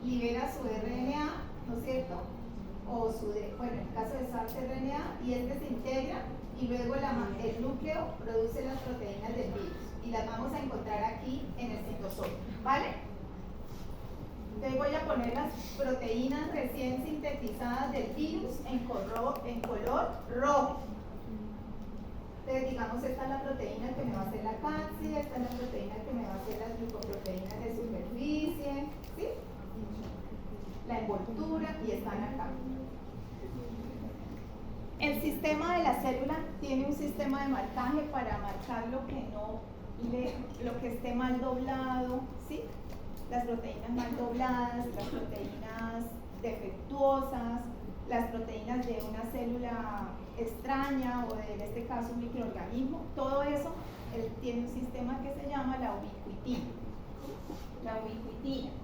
libera su RNA, ¿no es cierto? O bueno, en el caso de SARS-RNA, y este se integra y luego el núcleo produce las proteínas del virus y las vamos a encontrar aquí en el citosol, ¿vale? Entonces voy a poner las proteínas recién sintetizadas del virus en color rojo. Entonces digamos, esta es la proteína que me va a hacer la cápside, esta es la proteína que me va a hacer las glucoproteínas de superficie, ¿sí? La envoltura, y están acá. El sistema de la célula tiene un sistema de marcaje para marcar lo que esté mal doblado, ¿sí? Las proteínas mal dobladas, las proteínas defectuosas, las proteínas de una célula extraña o en este caso un microorganismo, todo eso tiene un sistema que se llama la ubiquitina.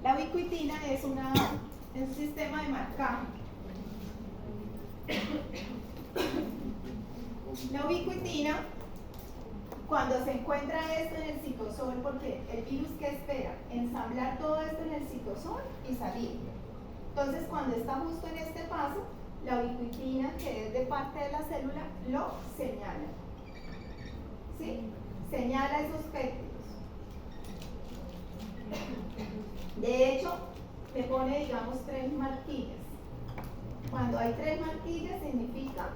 La ubiquitina es un sistema de marcaje. La ubiquitina, cuando se encuentra esto en el citosol, porque el virus, ¿qué espera? Ensamblar todo esto en el citosol y salir. Entonces, cuando está justo en este paso, la ubiquitina, que es de parte de la célula, lo señala. ¿Sí? Señala esos péptidos. De hecho, le pone, digamos, 3 marquillas. Cuando hay 3 marquillas, significa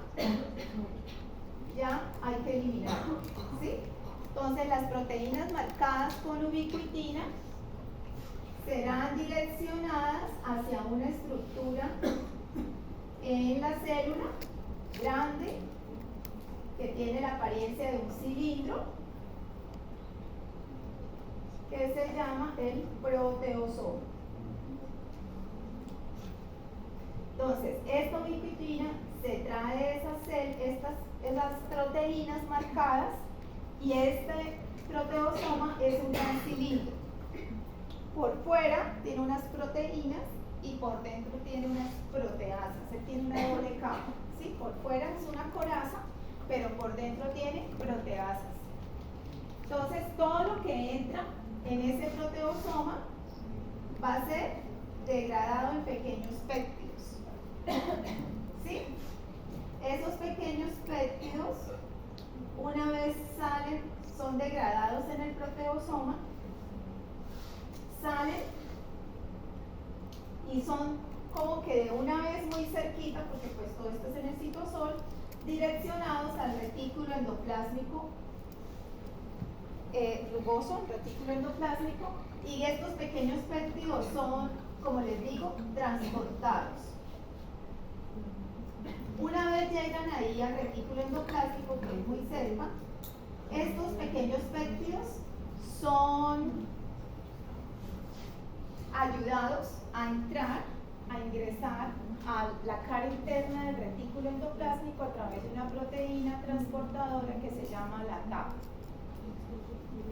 ya hay que eliminarlo, ¿sí? Entonces, las proteínas marcadas con ubiquitina serán direccionadas hacia una estructura en la célula grande que tiene la apariencia de un cilindro que se llama el proteosoma. Entonces, esta ubiquitina se trae esas proteínas marcadas y este proteosoma es un gran cilindro. Por fuera tiene unas proteínas y por dentro tiene unas proteasas, tiene una doble capa, ¿sí? Por fuera es una coraza, pero por dentro tiene proteasas. Entonces, todo lo que entra en ese proteosoma va a ser degradado en pequeños péptidos, ¿sí? Esos pequeños péptidos, una vez salen, son degradados en el proteosoma, salen y son como que de una vez muy cerquita, porque pues todo esto es en el citosol, direccionados al retículo endoplásmico rugoso, retículo endoplásmico, y estos pequeños péptidos son, como les digo, transportados. Una vez llegan ahí al retículo endoplástico, que es muy cerca, estos pequeños péptidos son ayudados a entrar, a ingresar a la cara interna del retículo endoplástico a través de una proteína transportadora que se llama la TAP.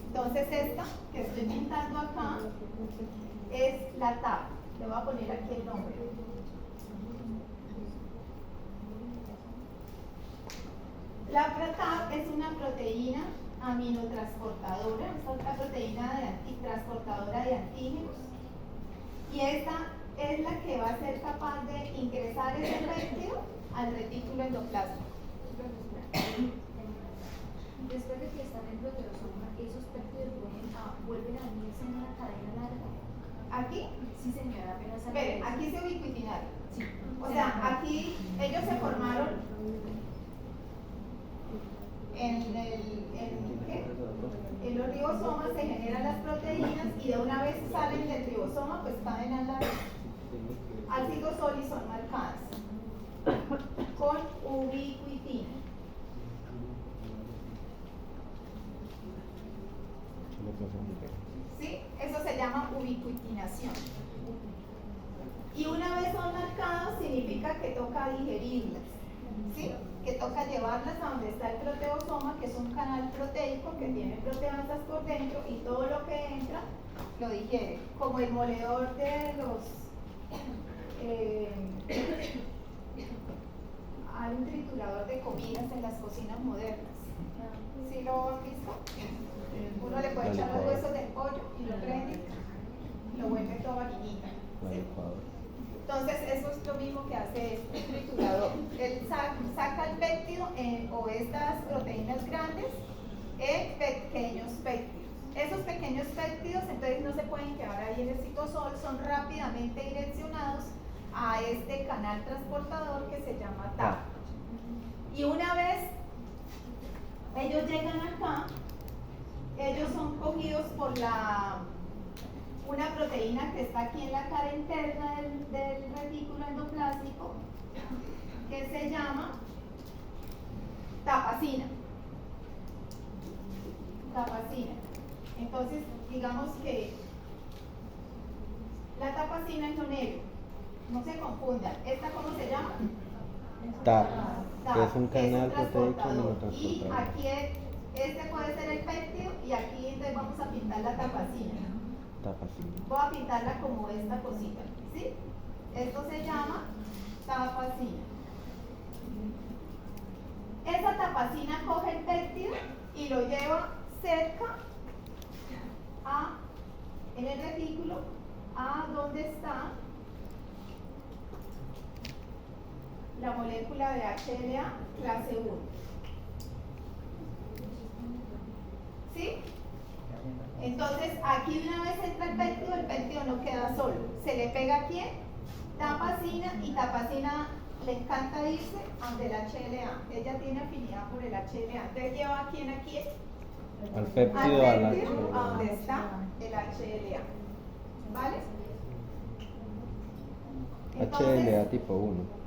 Entonces esta que estoy pintando acá es la TAP. Le voy a poner aquí el nombre. La TAP es una proteína aminotransportadora, es otra proteína transportadora de antígenos, y esta es la que va a ser capaz de ingresar ese péptido al retículo endoplástico. Después de que están en proteosoma, esos péptidos vuelven a unirse en una cadena larga. ¿Aquí? Sí, señora, apenas Esperen, aquí se ubiquitinaron. Sí. O sea, aquí ellos se formaron en los ribosomas, se generan las proteínas y de una vez salen del ribosoma, pues caen al citosol y son marcadas con ubiquitina. ¿Sí? Eso se llama ubiquitina. marcación. Y una vez son marcados, significa que toca digerirlas, ¿sí? Que toca llevarlas a donde está el proteosoma, que es un canal proteico que tiene proteasas por dentro y todo lo que entra lo digiere, como el moledor de los... hay un triturador de comidas en las cocinas modernas. ¿Sí lo han visto? Uno le puede echar los huesos del pollo y lo prende, lo vuelve todo varinita. ¿Sí? Entonces eso es lo mismo que hace este triturador. Él saca el péptido o estas proteínas grandes en pequeños péptidos. Esos pequeños péptidos entonces no se pueden quedar ahí en el citosol, son rápidamente direccionados a este canal transportador que se llama TAP. Y una vez ellos llegan acá, ellos son cogidos por una proteína que está aquí en la cara interna del retículo endoplástico, que se llama tapacina. Tapacina. Entonces, digamos que la tapacina es lo negro. No se confundan. ¿Esta cómo se llama? TAP, TAP, que es un canal proteico transportador. Y minotransportador. aquí este puede ser el péptido y aquí entonces vamos a pintar la tapacina. Tapacina. Voy a pintarla como esta cosita, ¿sí? Esto se llama tapacina. Esa tapacina coge el péptido y lo lleva cerca en el retículo a donde está la molécula de HLA clase 1. ¿Sí? Entonces, aquí una vez entra el péptido no queda solo. Se le pega aquí tapacina y tapacina le encanta irse ante el HLA. Ella tiene afinidad por el HLA. Entonces lleva a quién aquí Al péptido, a al donde está el HLA. ¿Vale? HLA tipo 1.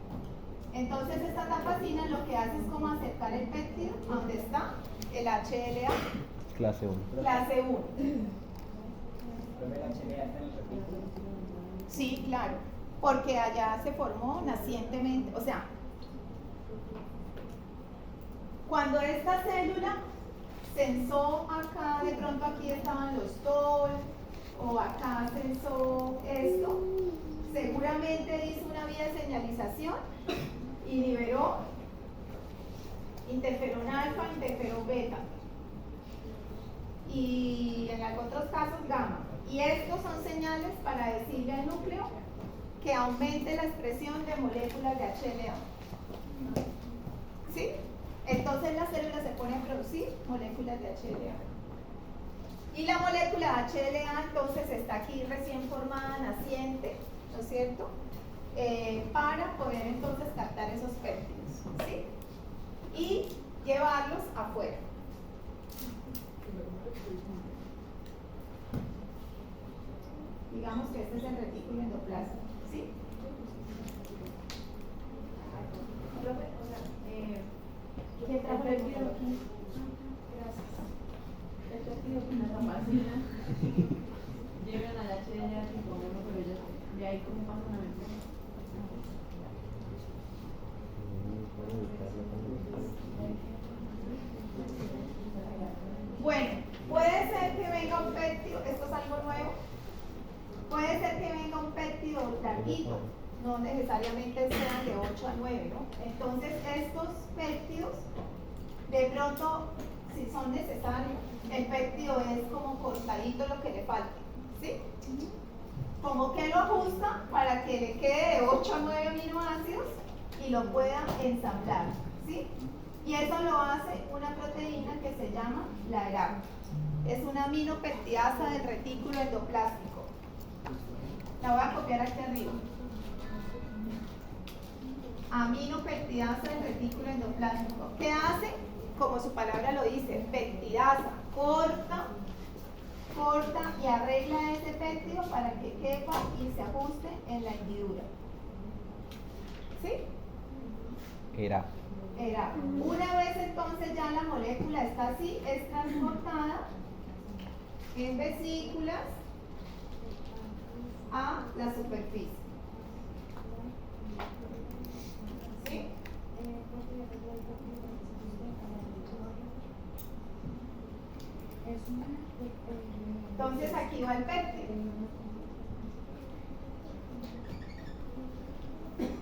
Entonces esta tapacina lo que hace es como acercar el péptido a donde está el HLA Clase 1. clase 1. Sí, claro, porque allá se formó nacientemente, o sea, cuando esta célula censó acá, de pronto aquí estaban los TOL, o acá censó esto, seguramente hizo una vía de señalización y liberó interferón alfa, interferón beta. Y en otros casos gamma. Y estos son señales para decirle al núcleo que aumente la expresión de moléculas de HLA. ¿Sí? Entonces la célula se pone a producir moléculas de HLA. Y la molécula de HLA entonces está aquí recién formada, naciente, ¿no es cierto? Para poder entonces captar esos péptidos. ¿Sí? Y llevarlos afuera. Digamos que este es el retículo endoplástico, ¿sí? Profe, ¿quién trajo el péptido aquí? Gracias. El péptido con la tapacina llegan a la HLA tipo 1, pero ya de ahí cómo pasan a ver. Bueno, puede ser que venga un péptido, esto es algo nuevo, puede ser que venga un péptido larguito, no necesariamente sean de 8 a 9, ¿no? Entonces estos péptidos, de pronto, si son necesarios, el péptido es como cortadito lo que le falta, ¿sí? Como que lo ajusta para que le quede de 8 a 9 aminoácidos y lo pueda ensamblar, ¿sí? Y eso lo hace una proteína que se llama la ERAP. Es una aminopeptidasa del retículo endoplástico. La voy a copiar aquí arriba. Aminopeptidasa del retículo endoplástico. ¿Qué hace? Como su palabra lo dice, peptidasa. Corta y arregla ese péptido para que quepa y se ajuste en la hendidura. ¿Sí? Era. Una vez entonces ya la molécula está así, es transportada en vesículas a la superficie. ¿Sí? Entonces aquí va el péptido.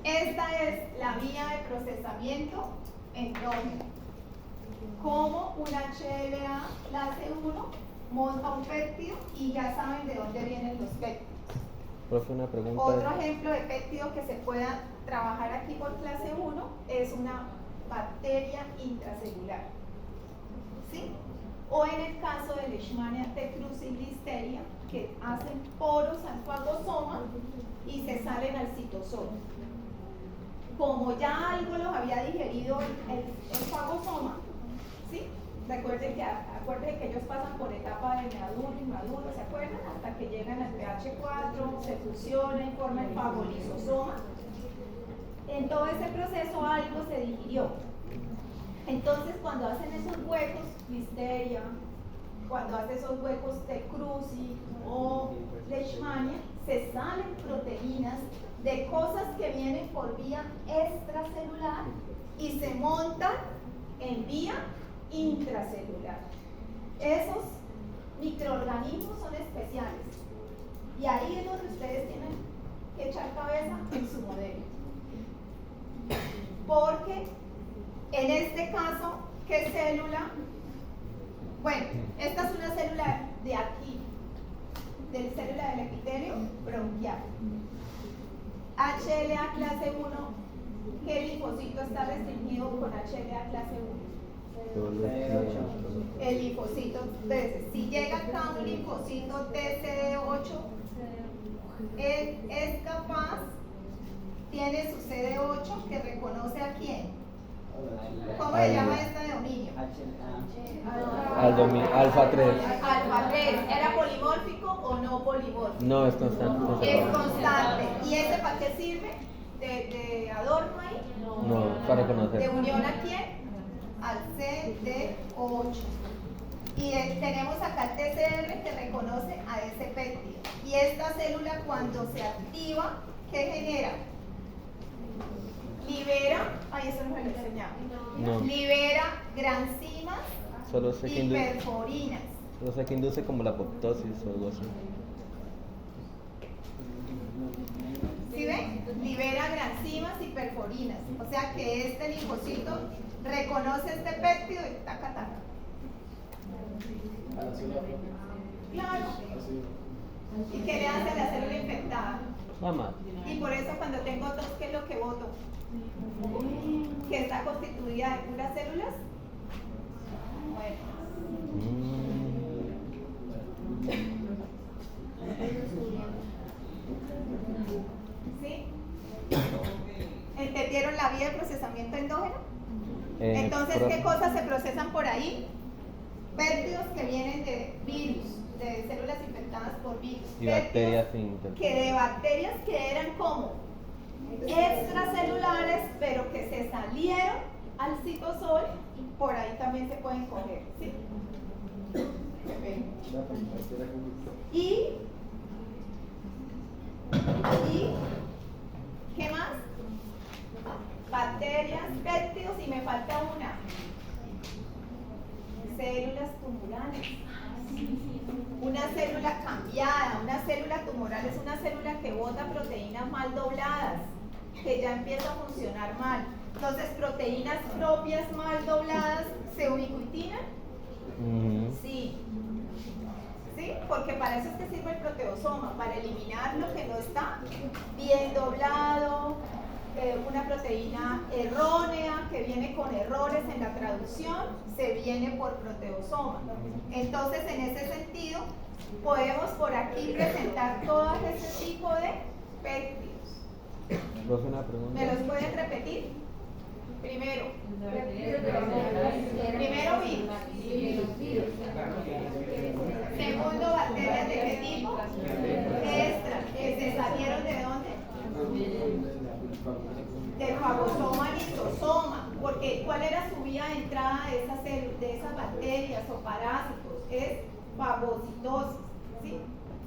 Esta es la vía de procesamiento endógeno. Como una HLA clase 1 monta un péptido y ya saben de dónde vienen los péptidos. Profe, una pregunta. Otro ejemplo de péptido que se pueda trabajar aquí por clase 1 es una bacteria intracelular. ¿Sí? O en el caso de Leishmania tecruzi y Listeria, que hacen poros al fagosoma y se salen al citosol. Como ya algo los había digerido el fagosoma, ¿sí? Recuerden que ellos pasan por etapa de maduro, inmaduro, ¿se acuerdan? Hasta que llegan al pH 4, se fusionan y forman el fagolisosoma. En todo ese proceso algo se digirió. Entonces, cuando hacen esos huecos, Listeria, cuando hace esos huecos tecruzi o Leishmania, se salen proteínas de cosas que vienen por vía extracelular y se montan en vía intracelular. Esos microorganismos son especiales y ahí es donde ustedes tienen que echar cabeza en su modelo. Porque en este caso, ¿qué célula? Bueno, esta es una célula de aquí, de la célula del epitelio bronquial. HLA clase 1, ¿qué linfocito está restringido con HLA clase 1? El linfocito. Entonces, si llega acá un linfocito TCD8, él es capaz, tiene su CD8 que reconoce a quién. ¿Cómo se llama este dominio? Alfa 3. Alfa 3. ¿Era polimórfico o no polimórfico? No, es constante. Es constante. ¿Y ese para qué sirve? ¿De adorno ahí? No, para ¿De reconocer. unión a quién? Al CD8. Y tenemos acá el TCR que reconoce a ese péptido. Y esta célula cuando se activa, ¿qué genera? Libera, ay, eso no me lo he enseñado. No. Libera granzimas Solo sé que y perforinas. induce como la apoptosis o algo así. ¿Sí ven? Libera granzimas y perforinas. O sea que este linfocito reconoce este péptido y taca, taca. A la célula propia. Claro. Así. ¿Y qué le hace a la célula infectada? Mamá. Y por eso cuando tengo tos, ¿qué es lo que voto? Que está constituida de puras células. Bueno. ¿Sí? ¿Entendieron la vía de procesamiento endógeno? Entonces, ¿qué cosas se procesan por ahí? Péptidos que vienen de virus, de células infectadas por virus. Y bacterias que de bacterias que eran como extracelulares, pero que se salieron al citosol, por ahí también se pueden coger, ¿sí? Y ¿qué más? Bacterias, péptidos y me falta una. Células tumorales. Una célula cambiada, una célula tumoral es una célula que bota proteínas mal dobladas, que ya empieza a funcionar mal. Entonces, proteínas propias mal dobladas se ubiquitinan. Sí. ¿Sí? Porque para eso es que sirve el proteosoma, para eliminar lo que no está bien doblado, una proteína errónea que viene con errores en la traducción, se viene por proteosoma. Entonces, en ese sentido, podemos por aquí presentar todo ese tipo de péptidos. ¿Vos una pregunta? ¿Me los pueden repetir? Primero virus. Segundo, bacterias de qué tipo? Extra, que se salieron de dónde? Del fagosoma lisosoma, porque ¿cuál era su vía de entrada de esas bacterias o parásitos? Es fagocitosis, ¿sí?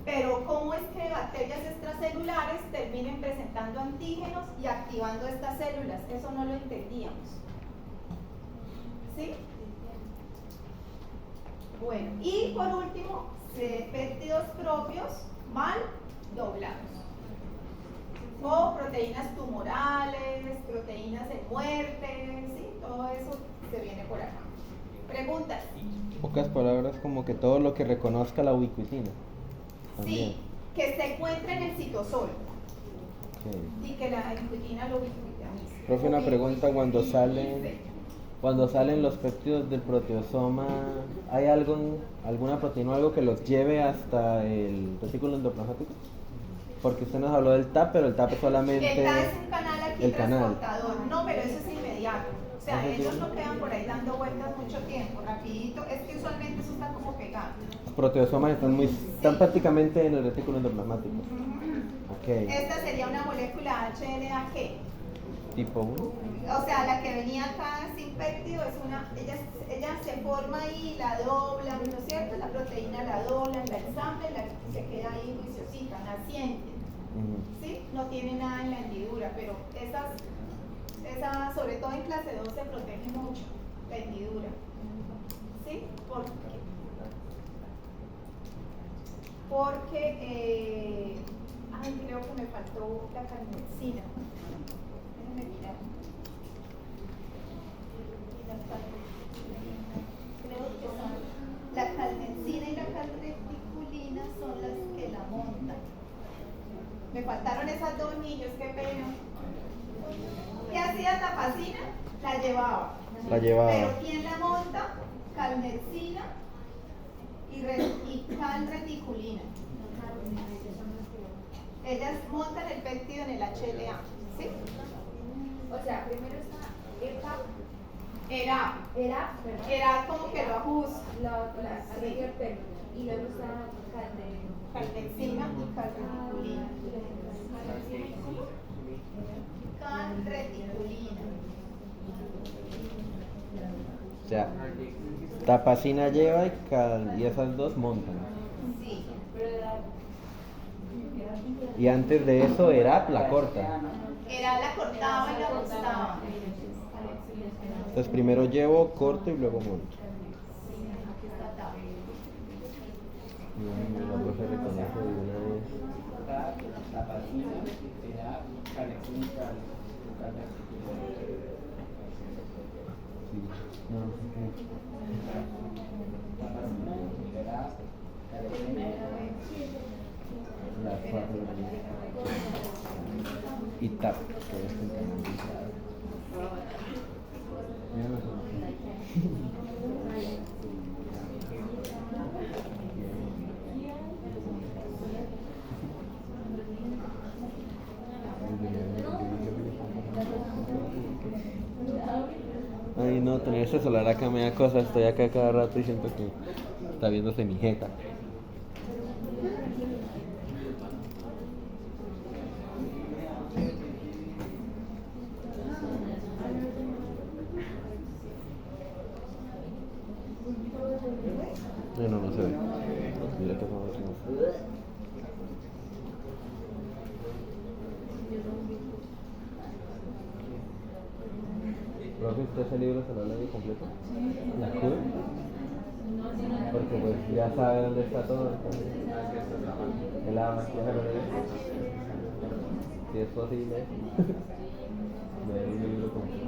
Pero ¿cómo es que bacterias extracelulares terminen presentando antígenos y activando estas células? Eso no lo entendíamos. ¿Sí? Bueno, y por último, péptidos propios mal doblados. O proteínas tumorales, proteínas de muerte, ¿sí? Todo eso se viene por acá. Preguntas. Pocas palabras como que todo lo que reconozca la ubiquitina. También. Sí, que se encuentra en el citosol Ok. y que la ubiquitina lo ubiquitiniza. Profe, una pregunta, cuando Ubiquitinice. salen los péptidos del proteosoma, ¿hay alguna proteína o algo que los lleve hasta el retículo endoplasmático? Porque usted nos habló del TAP, pero el TAP es solamente... El TAP es un canal aquí el canal. transportador. No, pero eso es inmediato. O sea, Eso ellos sí. no quedan por ahí dando vueltas mucho tiempo, rapidito. Es que usualmente eso está como pegado. Los proteosomas están prácticamente en el retículo endoplasmático. Ok. Esta sería una molécula HLA que, Tipo 1. o sea, la que venía acá sin péptido es una, ella se forma ahí, la doblan, ¿no es cierto? La proteína la doblan, la ensamblan, y se queda ahí juiciosita, naciente. ¿Sí? No tiene nada en la hendidura, pero esas, sobre todo en clase 2 se protege mucho la hendidura. ¿Sí? Porque ay, creo que me faltó la carmencina. Déjenme mirar. Creo que son la calmencina y la calreticulina son las que la montan. Me faltaron esas dos niños, qué pena. ¿Qué hacía Tapacina? La llevaba. La llevaba. Pero ¿quién la monta? Calmencina y calreticulina. Ellas montan el péptido en el HLA. ¿Sí? O sea, primero está Era como que lo ajusta. la anterior término y luego está Calmencina y calreticulina. Calreticulina. O sea, tapacina lleva y esas dos montan. Sí. Y antes de eso era la corta. Era la cortaba y la ajustaba. Entonces primero llevo, corto y luego monto. Aquí está TAP. La profe reconoce de una vez. Sí. No, la cuatro. Y TAP, que es el canal. Mira la Ay no, tener ese celular acá me da cosas, estoy acá cada rato y siento que está viéndose mi jeta. No, no se ve. Mira que no. ¿Profe, usted ese libro se lo lee completo? ¿La CUR? Porque pues ya sabe dónde está todo. Entonces, el agua, ya se lo lee. Si es posible, leer un libro completo.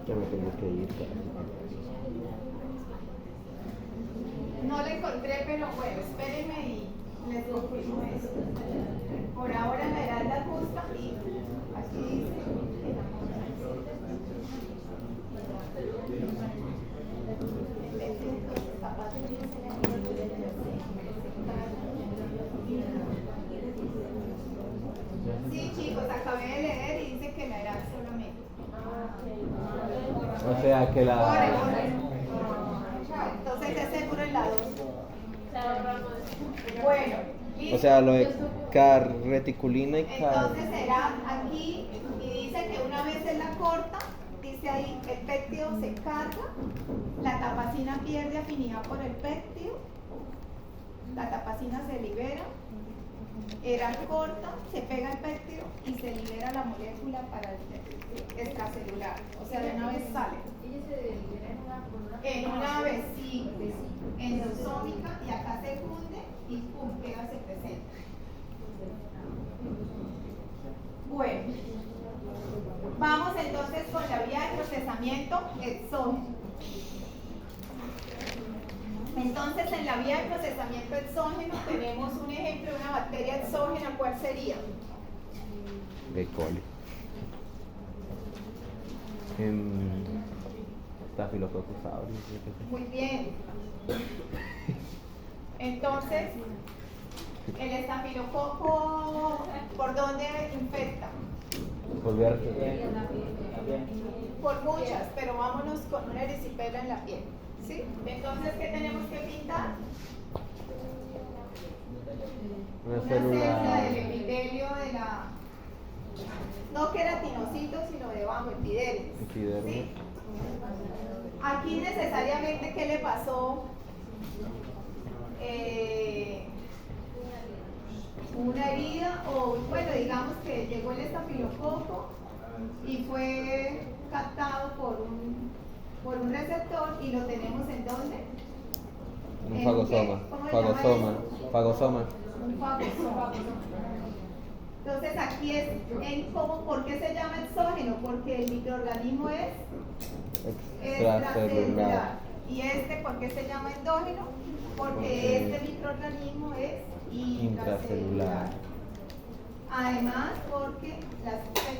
Ya me tengo que ir. No la encontré, pero bueno, espérenme y les confirmo eso. Por ahora la Heralda justa y aquí dice sí, chicos, acabé de leer y dice que la Heralda solamente. O sea que la... Corre. Entonces es seguro en la 2. Bueno, listo. O sea, lo de carreticulina y Entonces será aquí y dice que una vez él la corta, dice ahí, el péptido se carga, la tapacina pierde afinidad por el péptido, la tapacina se libera, era corta, se pega el péptido y se libera la molécula para el extracelular, o sea, de una vez sale. Ella se libera En una vesícula endosómica y acá se funde y pum, queda se presenta. Bueno, vamos entonces con la vía de procesamiento exógeno. Entonces, en la vía de procesamiento exógeno tenemos un ejemplo de una bacteria exógena. ¿Cuál sería? E. coli. Staphylococcus aureus. Muy bien. Entonces, el estafilococo, ¿por dónde infecta? Volver. Por muchas, pero vámonos con una erisipela en la piel. ¿Sí? Entonces, ¿qué tenemos que pintar? Una Célula célula. del epitelio de la, no queratinocitos, sino debajo, epidermis. Epidermis. ¿Sí? Aquí necesariamente, ¿qué le pasó? Una herida, o bueno, digamos que llegó el estafilococo y fue captado por un receptor, y lo tenemos ¿en dónde? Un ¿En fagosoma. qué? ¿Cómo le llama Fagosoma. eso? Fagosoma. Un fagosoma. Entonces aquí es ¿por qué se llama exógeno? Porque el microorganismo es extracelular. ¿Y ¿por qué se llama endógeno? Porque este microorganismo es intracelular. Además, porque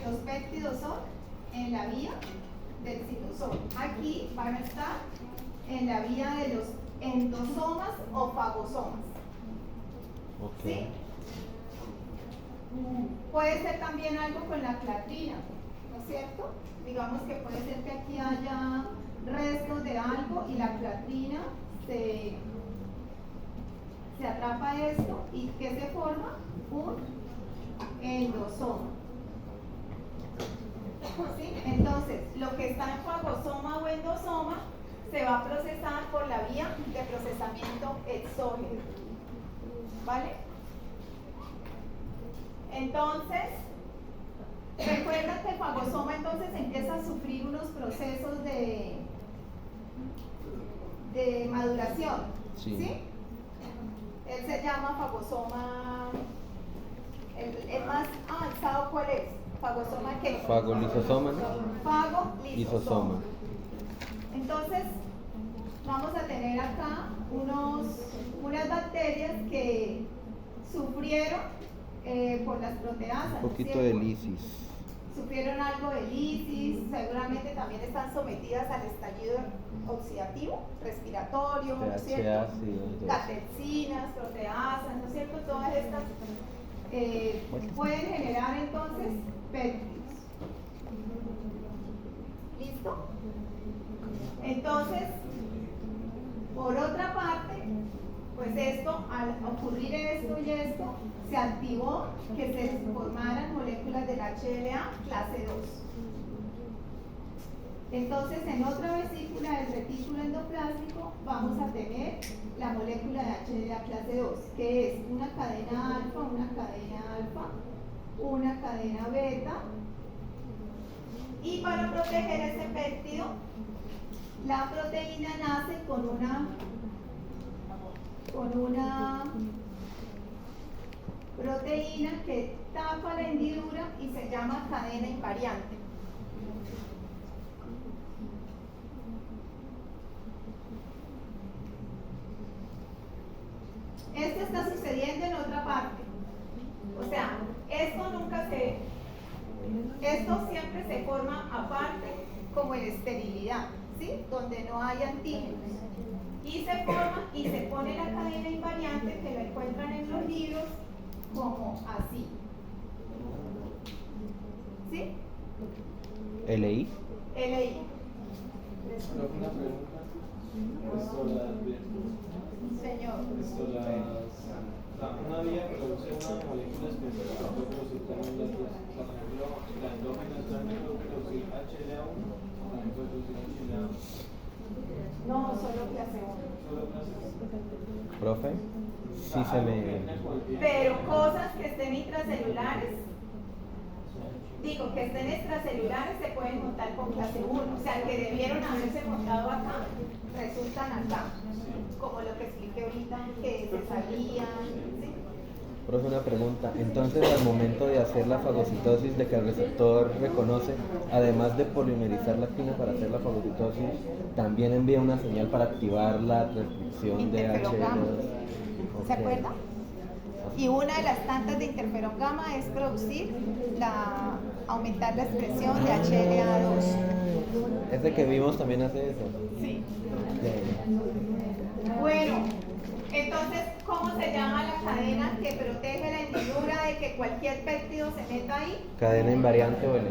los péptidos son en la vía del citosol. Aquí van a estar en la vía de los endosomas o fagosomas. Ok. ¿Sí? Puede ser también algo con la clatrina, ¿no es cierto? Digamos que puede ser que aquí haya restos de algo y la clatrina se atrapa a esto, y ¿qué se forma? Un endosoma. ¿Sí? Entonces, lo que está en fagosoma o endosoma se va a procesar por la vía de procesamiento exógeno. ¿Vale? Entonces, recuerda que el fagosoma entonces empieza a sufrir unos procesos de maduración. Sí. Él se llama fagosoma. El más avanzado, ¿cuál es? ¿Fagosoma qué? Fagolisosoma, ¿no? Fagolisosoma. Entonces, vamos a tener acá unas bacterias que sufrieron por las proteasas. Un poquito de lisis. Sufrieron algo de lisis, seguramente también están sometidas al estallido oxidativo, respiratorio, ¿no es cierto? Catepsinas, proteasas, ¿no es cierto? Todas estas pueden generar entonces péptidos. ¿Listo? Entonces, por otra parte, pues esto, al ocurrir esto y esto, se activó que se formaran moléculas del HLA clase 2. Entonces, en otra vesícula del retículo endoplásico vamos a tener la molécula de HLA clase 2, que es una cadena alfa, una cadena beta, y para proteger ese péptido, la proteína nace con una proteína que tapa la hendidura y se llama cadena invariante. Esto está sucediendo en otra parte. O sea, esto siempre se forma aparte como en esterilidad, ¿sí? Donde no hay antígenos. Y se forma y se pone la cadena invariante, que la encuentran en los libros como así. ¿Sí? LI. LI. Pero una pregunta. Esto Señor. una vía produce una molécula específica que puede producir también las dos. O sea, por ejemplo, la endógena también puede producir HLA1 o también puede producir HLA2. No, solo clase 1. Solo clase 1. Profe, sí se me... Pero cosas que estén intracelulares, digo, que estén extracelulares se pueden montar con clase 1. O sea, que debieron haberse montado acá, resultan acá. Como lo que expliqué ahorita, que se salían, ¿sí? Profe, una pregunta. Entonces, al momento de hacer la fagocitosis, de que el receptor reconoce, además de polimerizar la actina para hacer la fagocitosis, también envía una señal para activar la transcripción de Interferón gamma. HL2. ¿Se acuerda? Y una de las tantas de interferón gamma es aumentar la expresión de HLA2. Ese que vimos también hace eso. Sí. Ok. Bueno, entonces, ¿cómo se llama la cadena que protege la hendidura de que cualquier péptido se meta ahí? ¿Cadena invariante o el...?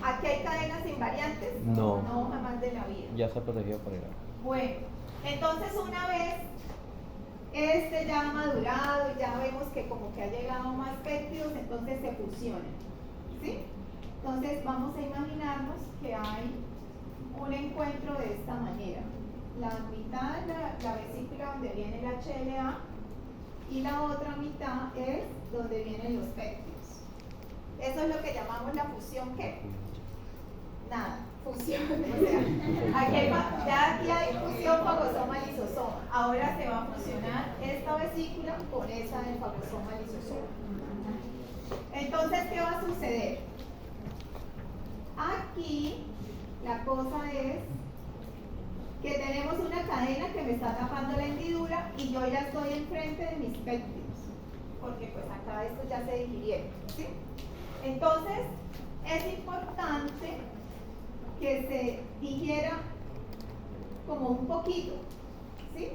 ¿Aquí hay cadenas invariantes? No. No, jamás de la vida. Ya está protegido por el agua. Bueno, entonces una vez ya ha madurado y ya vemos que como que ha llegado más péptidos, entonces se fusionan, ¿sí? Entonces vamos a imaginarnos que hay un encuentro de esta manera. La mitad de la vesícula donde viene el HLA y la otra mitad es donde vienen los péptidos. Eso es lo que llamamos la fusión, ¿qué? Nada, fusión, o sea, aquí hay fusión fagosoma-lisosoma. Ahora se va a fusionar esta vesícula con esa del fagosoma-lisosoma. Entonces, ¿qué va a suceder? Aquí la cosa es que tenemos una cadena que me está tapando la hendidura y yo ya estoy enfrente de mis péptidos, porque pues acá estos ya se digirieron, ¿sí? Entonces, es importante que se digiera como un poquito, ¿sí?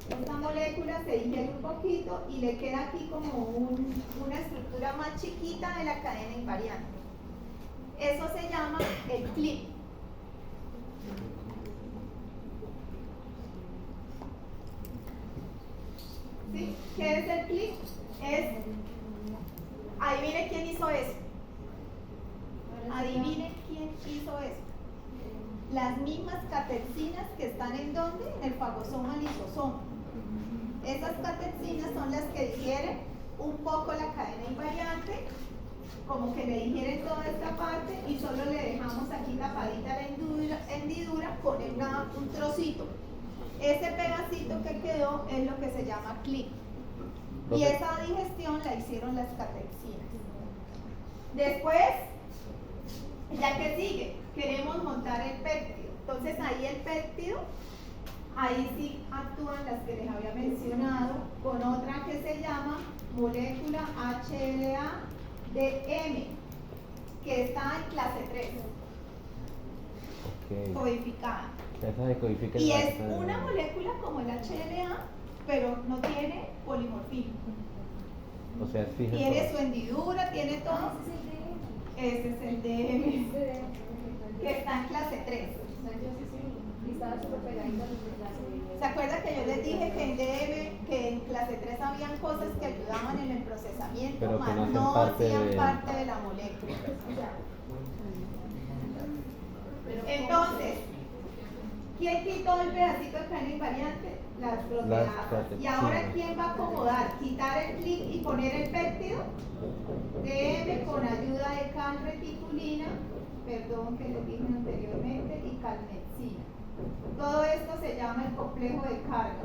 Esta molécula se digiere un poquito y le queda aquí como una estructura más chiquita de la cadena invariante. Eso se llama el clip. ¿Sí? ¿Qué es el clip? Adivine quién hizo eso. Adivinen quién hizo eso. Las mismas catexinas que están ¿en dónde? En el fagosoma lisosoma. Esas catexinas son las que digieren un poco la cadena invariante, como que le digieren toda esta parte y solo le dejamos aquí tapadita la hendidura con un trocito. Ese pedacito que quedó es lo que se llama clip. Y esa digestión la hicieron las catexinas. Después, ya que sigue, queremos montar el péptido. Entonces ahí el péptido, ahí sí actúan las que les había mencionado, con otra que se llama molécula HLA de M, que está en clase 3, Okay. codificada. Esa se codifica Y en es la- una molécula como el HLA, pero no tiene polimorfismo. O sea, es fija. Tiene su hendidura, tiene todo. Ese es el DM, que está en clase 3. ¿Se acuerdan que yo les dije que en DM, que en clase 3 habían cosas que ayudaban en el procesamiento, Pero que mas no hacen no parte hacían de- parte de la molécula? Entonces, ¿quién quitó el pedacito de cadena invariante? Las proteasas. catexinas. Y ahora, ¿quién va a acomodar? Quitar el clip y poner el péptido. DM con ayuda de calreticulina, perdón que les dije anteriormente, y calmexina. Todo esto se llama el complejo de carga.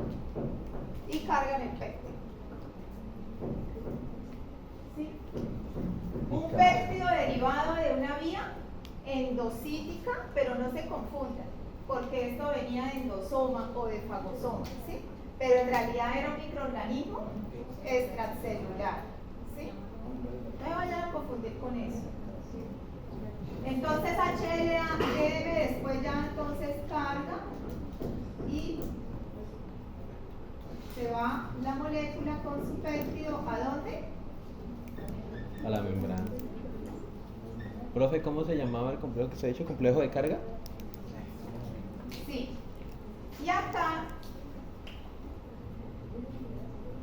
Y cargan el péptido. ¿Sí? Un péptido derivado de una vía endocítica, pero no se confundan, porque esto venía de endosoma o de fagosoma, ¿sí? Pero en realidad era un microorganismo extracelular, ¿sí? No me vayan a confundir con eso. Entonces HLA debe después ya entonces carga y se va la molécula con su péptido ¿a dónde? A la membrana. Profe, ¿cómo se llamaba el complejo que se ha dicho? ¿Complejo de carga? Sí. Y acá,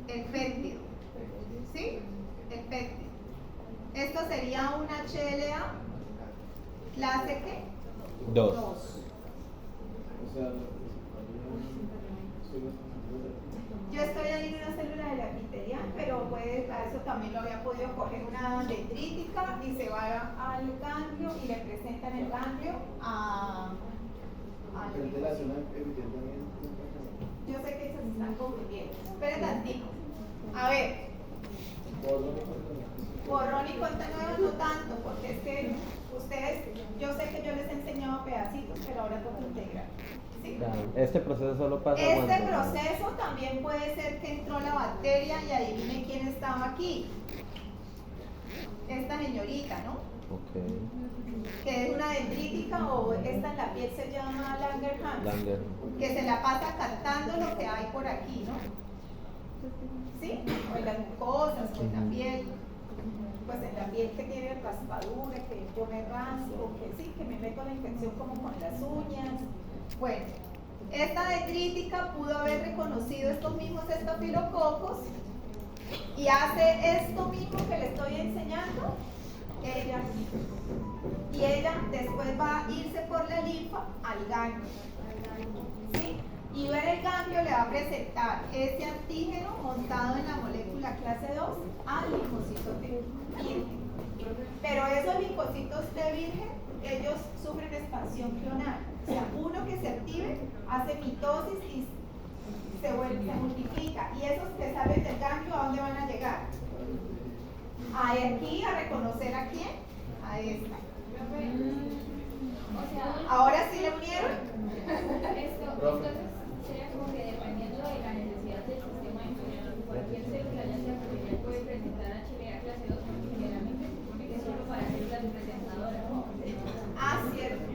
el péptido. ¿Sí? El péptido. Esto sería un HLA clase ¿qué? 2. O sea, Yo estoy ahí en una célula de la epitelial, pero pues a eso también lo había podido coger una dendrítica y se va al ganglio y le presentan el ganglio a de la zona epitelial también. Yo sé que esas están confundiendo. Esperen tantito. A ver, borrón y cuenta nueva no tanto, porque es que ustedes, yo sé que yo les he enseñado pedacitos, pero ahora toca integrar. ¿Sí? Claro, este proceso solo pasa Este cuando... proceso también puede ser que entró la bacteria y adivine quién estaba aquí. Esta señorita, ¿no? Ok. Que es una dendrítica o esta en la piel se llama Langerhans. Langer. Que se la pasa cantando lo que hay por aquí, ¿no? ¿Sí? O en las mucosas, o en la piel. Pues en la piel que tiene raspadura, que pone rasgo, que sí, que me meto la infección como con las uñas. Bueno, esta dendrítica pudo haber reconocido estos mismos estafilococos y hace esto mismo que le estoy enseñando ella. Y ella después va a irse por la linfa al ganglio. ¿Sí? Y ver el ganglio le va a presentar este antígeno montado en la molécula clase 2 al linfocito T virgen. Pero esos linfocitos T virgen, ellos sufren expansión clonal. O sea, uno que se active hace mitosis y se multiplica. Y esos que salen del ganglio, ¿a dónde van a llegar? Aquí a reconocer a quién, a esta. O sea, Ahora sí le unieron. entonces sería como que dependiendo de la necesidad del sistema inmunológico, cualquier célula ya sea epitelial puede presentar HLA clase 2, porque generalmente se supone que es solo para células presentadoras, ¿no? Ah, cierto.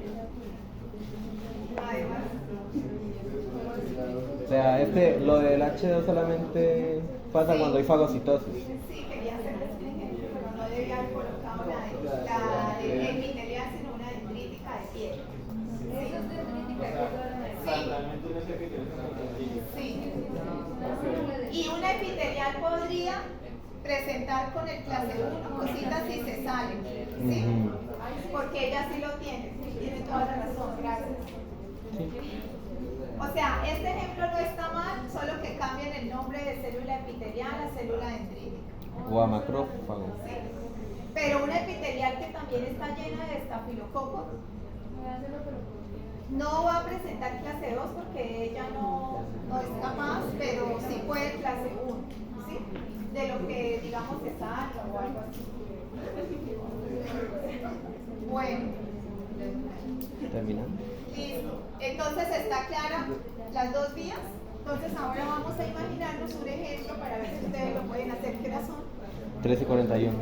Además, O sea, lo del H2 solamente pasa Sí. cuando hay fagocitosis. sí, quería hacerles un ejemplo, pero no debía haber colocado la de epitelial, sino una dendrítica de piel. Eso es dendrítica, que es O sea, realmente no es epitelial, es una plantilla. Sí. Y una epitelial podría presentar con el clase 1 cositas si se salen, ¿sí? Ujú. Porque ella sí lo tiene toda la razón, gracias. O sea, este ejemplo no está mal, solo que cambian el nombre de célula epitelial a célula dendrítica. O a macrófago. ¿Sí? Pero una epitelial que también está llena de estafilococos no va a presentar clase 2 porque ella no es capaz, pero sí puede clase 1, ¿sí? De lo que digamos se salga o algo así. Bueno, Terminando. listo. Entonces está clara las dos vías. Entonces ahora vamos a imaginarnos un ejemplo para ver si ustedes lo pueden hacer. ¿Qué hora son? 13:41.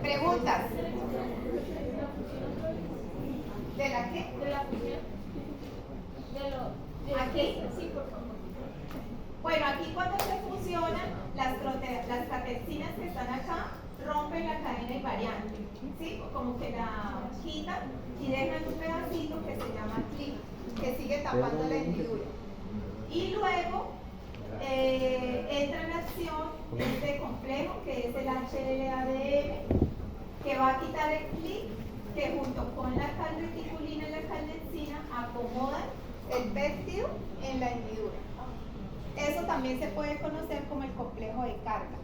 Preguntas. ¿De la qué? de la fusión. ¿Aquí? Sí, por favor. Bueno, aquí cuando se fusionan, las catexinas que están acá rompen la cadena invariante, ¿sí? Como que la quitan y dejan un pedacito que se llama clip, que sigue tapando la hendidura. Y luego entra en acción este complejo que es el HLA-DM, que va a quitar el clip, que junto con la calreticulina y la calnexina acomodan el péptido en la hendidura. Eso también se puede conocer como el complejo de carga.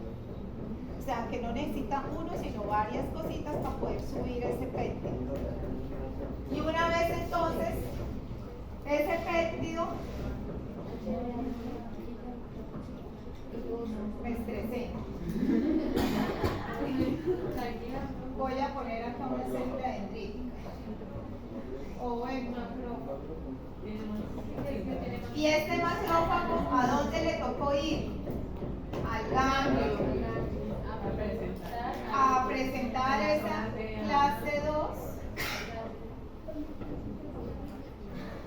O sea, que no necesita uno, sino varias cositas para poder subir ese péptido. Y una vez entonces, ese péptido, me estresé. Voy a poner acá una célula dendrítica. O bueno, y este macrófago, ¿a dónde le tocó ir? Al ganglio. A presentar esa clase 2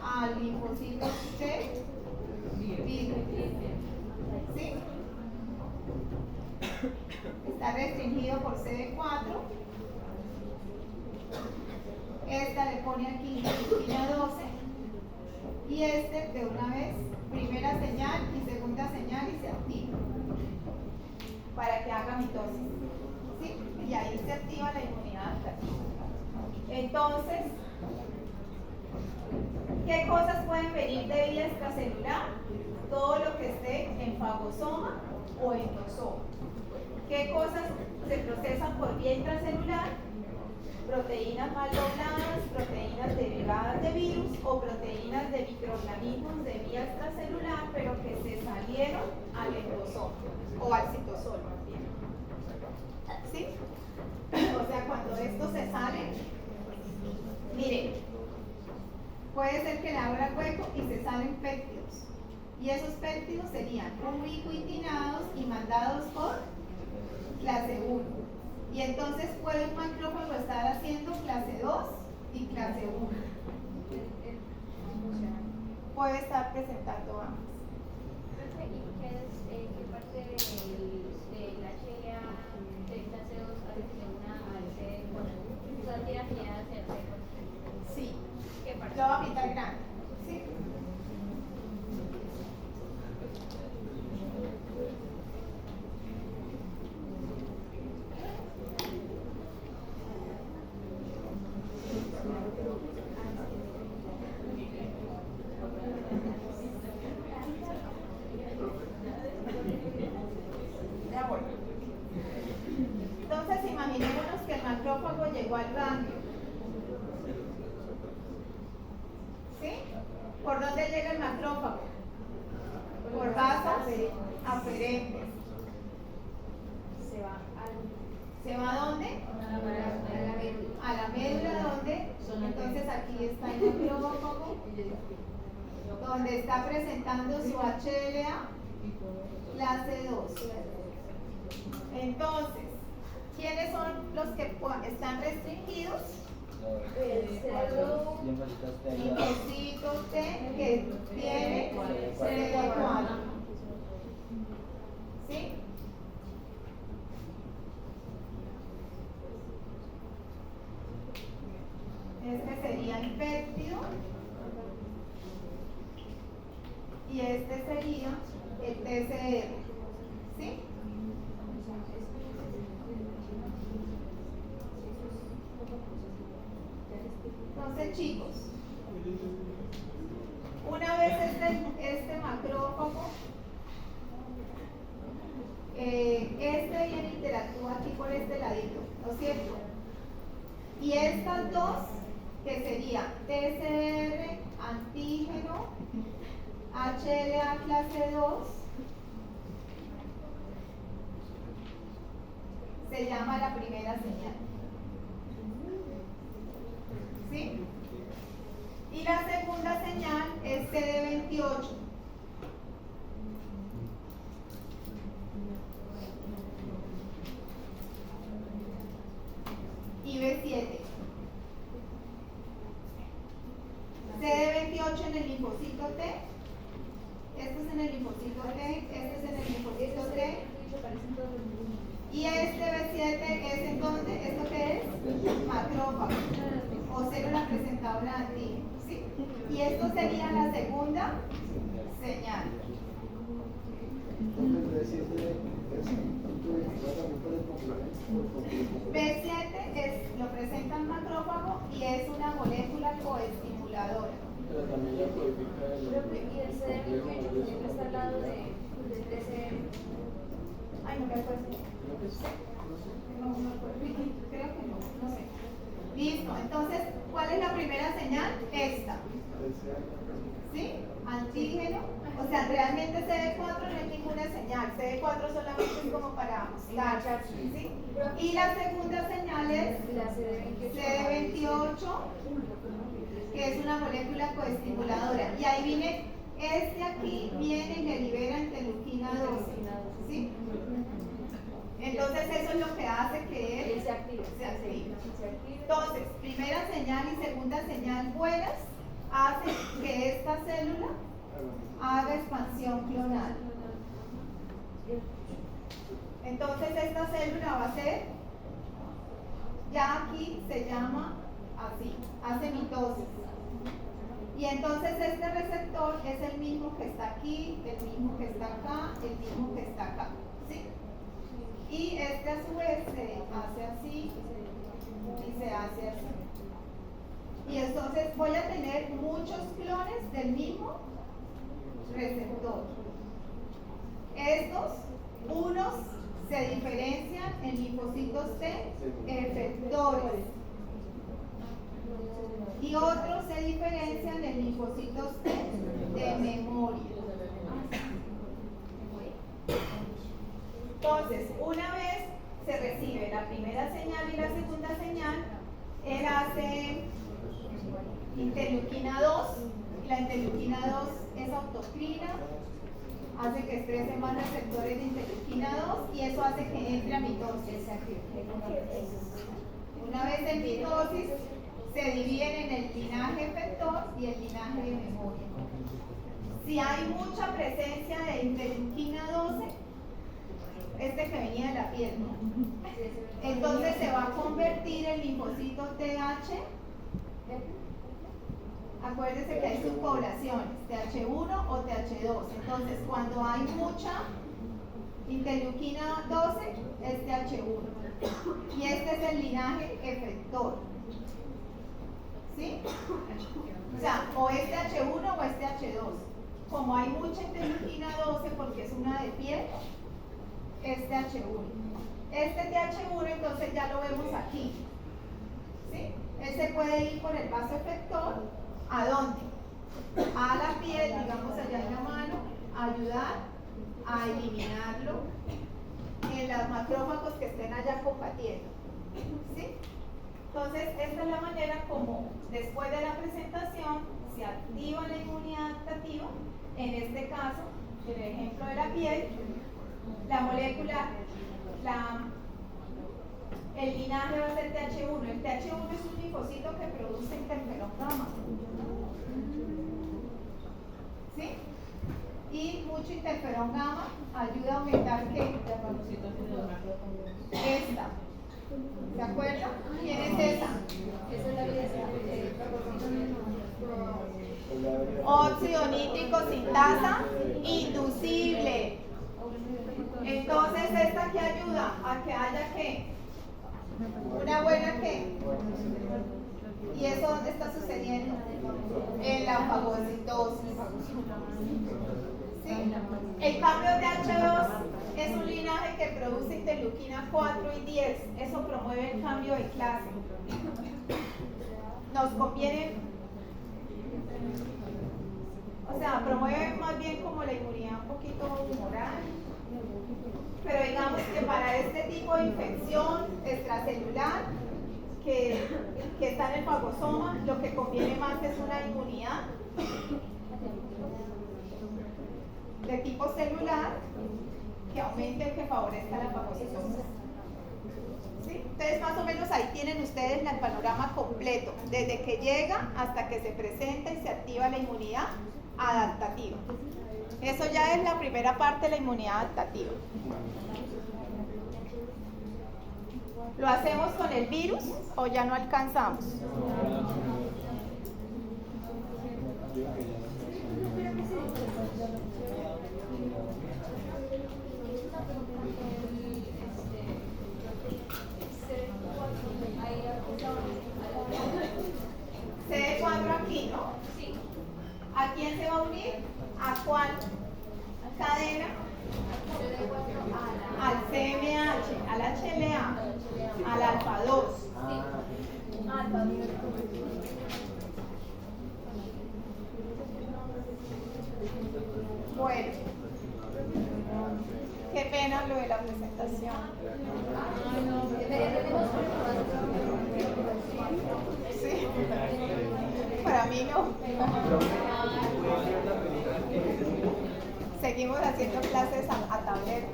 al linfocitos de virus. ¿Sí? Está restringido por CD4. Esta le pone aquí interleuquina 12. Y este de una vez, primera señal y segunda señal y se activa para que haga mitosis. ¿Sí? Y ahí se activa la inmunidad adaptativa. Entonces, ¿qué cosas pueden venir de vía extracelular? Todo lo que esté en fagosoma o endosoma. ¿Qué cosas se procesan por vía intracelular? Proteínas mal dobladas, proteínas derivadas de virus o proteínas de microorganismos de vía extracelular, pero que se salieron al endosoma o al citosol. ¿Sí? O sea, cuando esto se sale, miren, puede ser que le abra hueco y se salen péptidos. Y esos péptidos serían ubiquitinados y mandados por clase 1. Y entonces puede un macrófago estar haciendo clase 2 y clase 1. Puede estar presentando ambas. ¿Y qué parte de la HLA de clase 2 hace que una al CD4? O sea, tiene afinidad hacia el CD4. Sí. ¿Qué parte? Lo va a pintar grande. ¿Sí? Ya voy. Entonces imaginémonos que el macrófago llegó al ganglio. ¿Sí? ¿Por dónde llega el macrófago? Por vasos aferentes. ¿Se va a dónde? A la médula, ¿dónde? Entonces aquí está el macrófago, donde está presentando su HLA clase 2. Entonces, ¿quiénes son los que están restringidos? Linfocitos T que tiene CD4. ¿Sí? Este sería el péptido y este sería el TCR. ¿Sí? Entonces, chicos, una vez este macrófago, este viene interactúa aquí por este ladito, ¿no es cierto? Y estas dos, que serían TCR, antígeno, HLA clase 2, se llama la primera señal. ¿Sí? Y la segunda señal es CD28. Y B7. CD28 en el linfocito T. Esto es en el linfocito T. Este es en el linfocito T. Y este B7 es en donde, ¿esto qué es? Macrófago o célula presentadora de antígeno, ¿sí? Y esto sería la segunda señal. B7 lo presenta el macrófago y es una molécula coestimuladora. Pero también la codifica Y el CD28 siempre está al lado de TCR. Ay, no me acuerdo. No me acuerdo. Creo que no sé. Listo, entonces, ¿cuál es la primera señal? Esta. ¿Sí? Antígeno. O sea, realmente CD4 no es ninguna señal. CD4 solamente es como para dar. ¿Sí? Y la segunda señal es CD28, que es una molécula coestimuladora. Y ahí viene, este aquí viene y le libera interleuquina 12. ¿Sí? Entonces eso es lo que hace que él se active. Entonces, primera señal y segunda señal buenas, hace que esta célula haga expansión clonal. Entonces esta célula va a ser, ya aquí se llama así, hace mitosis. Y entonces este receptor es el mismo que está aquí, el mismo que está acá, el mismo que está acá, ¿sí? Y este a su vez se hace así y se hace así. Y entonces voy a tener muchos clones del mismo receptor. Estos, unos se diferencian en linfocitos T efectores y otros se diferencian en linfocitos T de memoria. Entonces, una vez se recibe la primera señal y la segunda señal, él hace interleuquina 2, y la interleuquina 2 es autocrina, hace que exprese más receptores de interleuquina 2 y eso hace que entre a mitosis. Una vez en mitosis, se dividen en el linaje efector y el linaje de memoria. Si hay mucha presencia de interleuquina 12, este que venía de la piel, ¿no? Entonces se va a convertir en linfocito TH. Acuérdense que hay subpoblaciones, TH1 o TH2. Entonces, cuando hay mucha interleuquina 12, es TH1. Y este es el linaje efector. ¿Sí? O sea, o es TH1 o es TH2. Como hay mucha interleuquina 12 porque es una de piel, es TH1. Este TH1 entonces ya lo vemos aquí. ¿Sí? Él se puede ir por el vaso efector. ¿A dónde? A la piel, digamos allá en la mano, a ayudar a eliminarlo en los macrófagos que estén allá combatiendo. ¿Sí? Entonces, esta es la manera como después de la presentación se activa la inmunidad adaptativa. En este caso, en el ejemplo de la piel, la molécula, el linaje va a ser TH1. El TH1 es un linfocito que produce interferón gamma. ¿Sí? Y mucho interferón gamma ayuda a aumentar ¿qué? Esta. ¿Se acuerdan? ¿Quién es esa? Esa es la vida Óxido nítrico sintasa inducible. Entonces, ¿esta que ayuda? A que haya ¿qué? Una buena ¿qué? ¿Y eso dónde está sucediendo? En la fagocitosis. ¿Sí? El cambio de H2 es un linaje que produce interleuquina 4 y 10. Eso promueve el cambio de clase. Nos conviene, o sea, promueve más bien como la inmunidad un poquito humoral. Pero digamos que para este tipo de infección extracelular que está en el fagosoma, lo que conviene más es una inmunidad de tipo celular que aumente, que favorezca la fagocitosis. ¿Sí? Entonces, más o menos ahí tienen ustedes el panorama completo, desde que llega hasta que se presenta y se activa la inmunidad adaptativa. Eso ya es la primera parte de la inmunidad adaptativa. ¿Lo hacemos con el virus o ya no alcanzamos? CD4 aquí, ¿no? Sí. ¿A quién se va a unir? ¿A cuál cadena? Al CMH, al HLA, al alfa 2. Bueno, qué pena lo de la presentación. Sí, para mí no. Seguimos haciendo clases a tablero.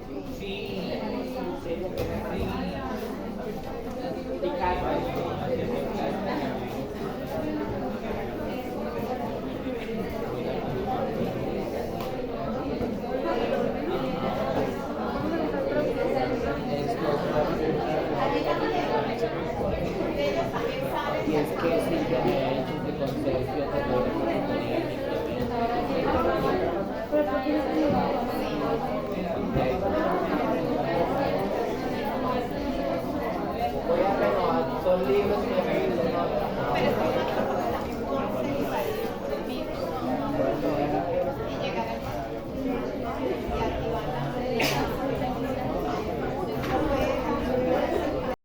es que Silvia me ha dicho que conserje otro programa que tenía en voy a renovar, son libros que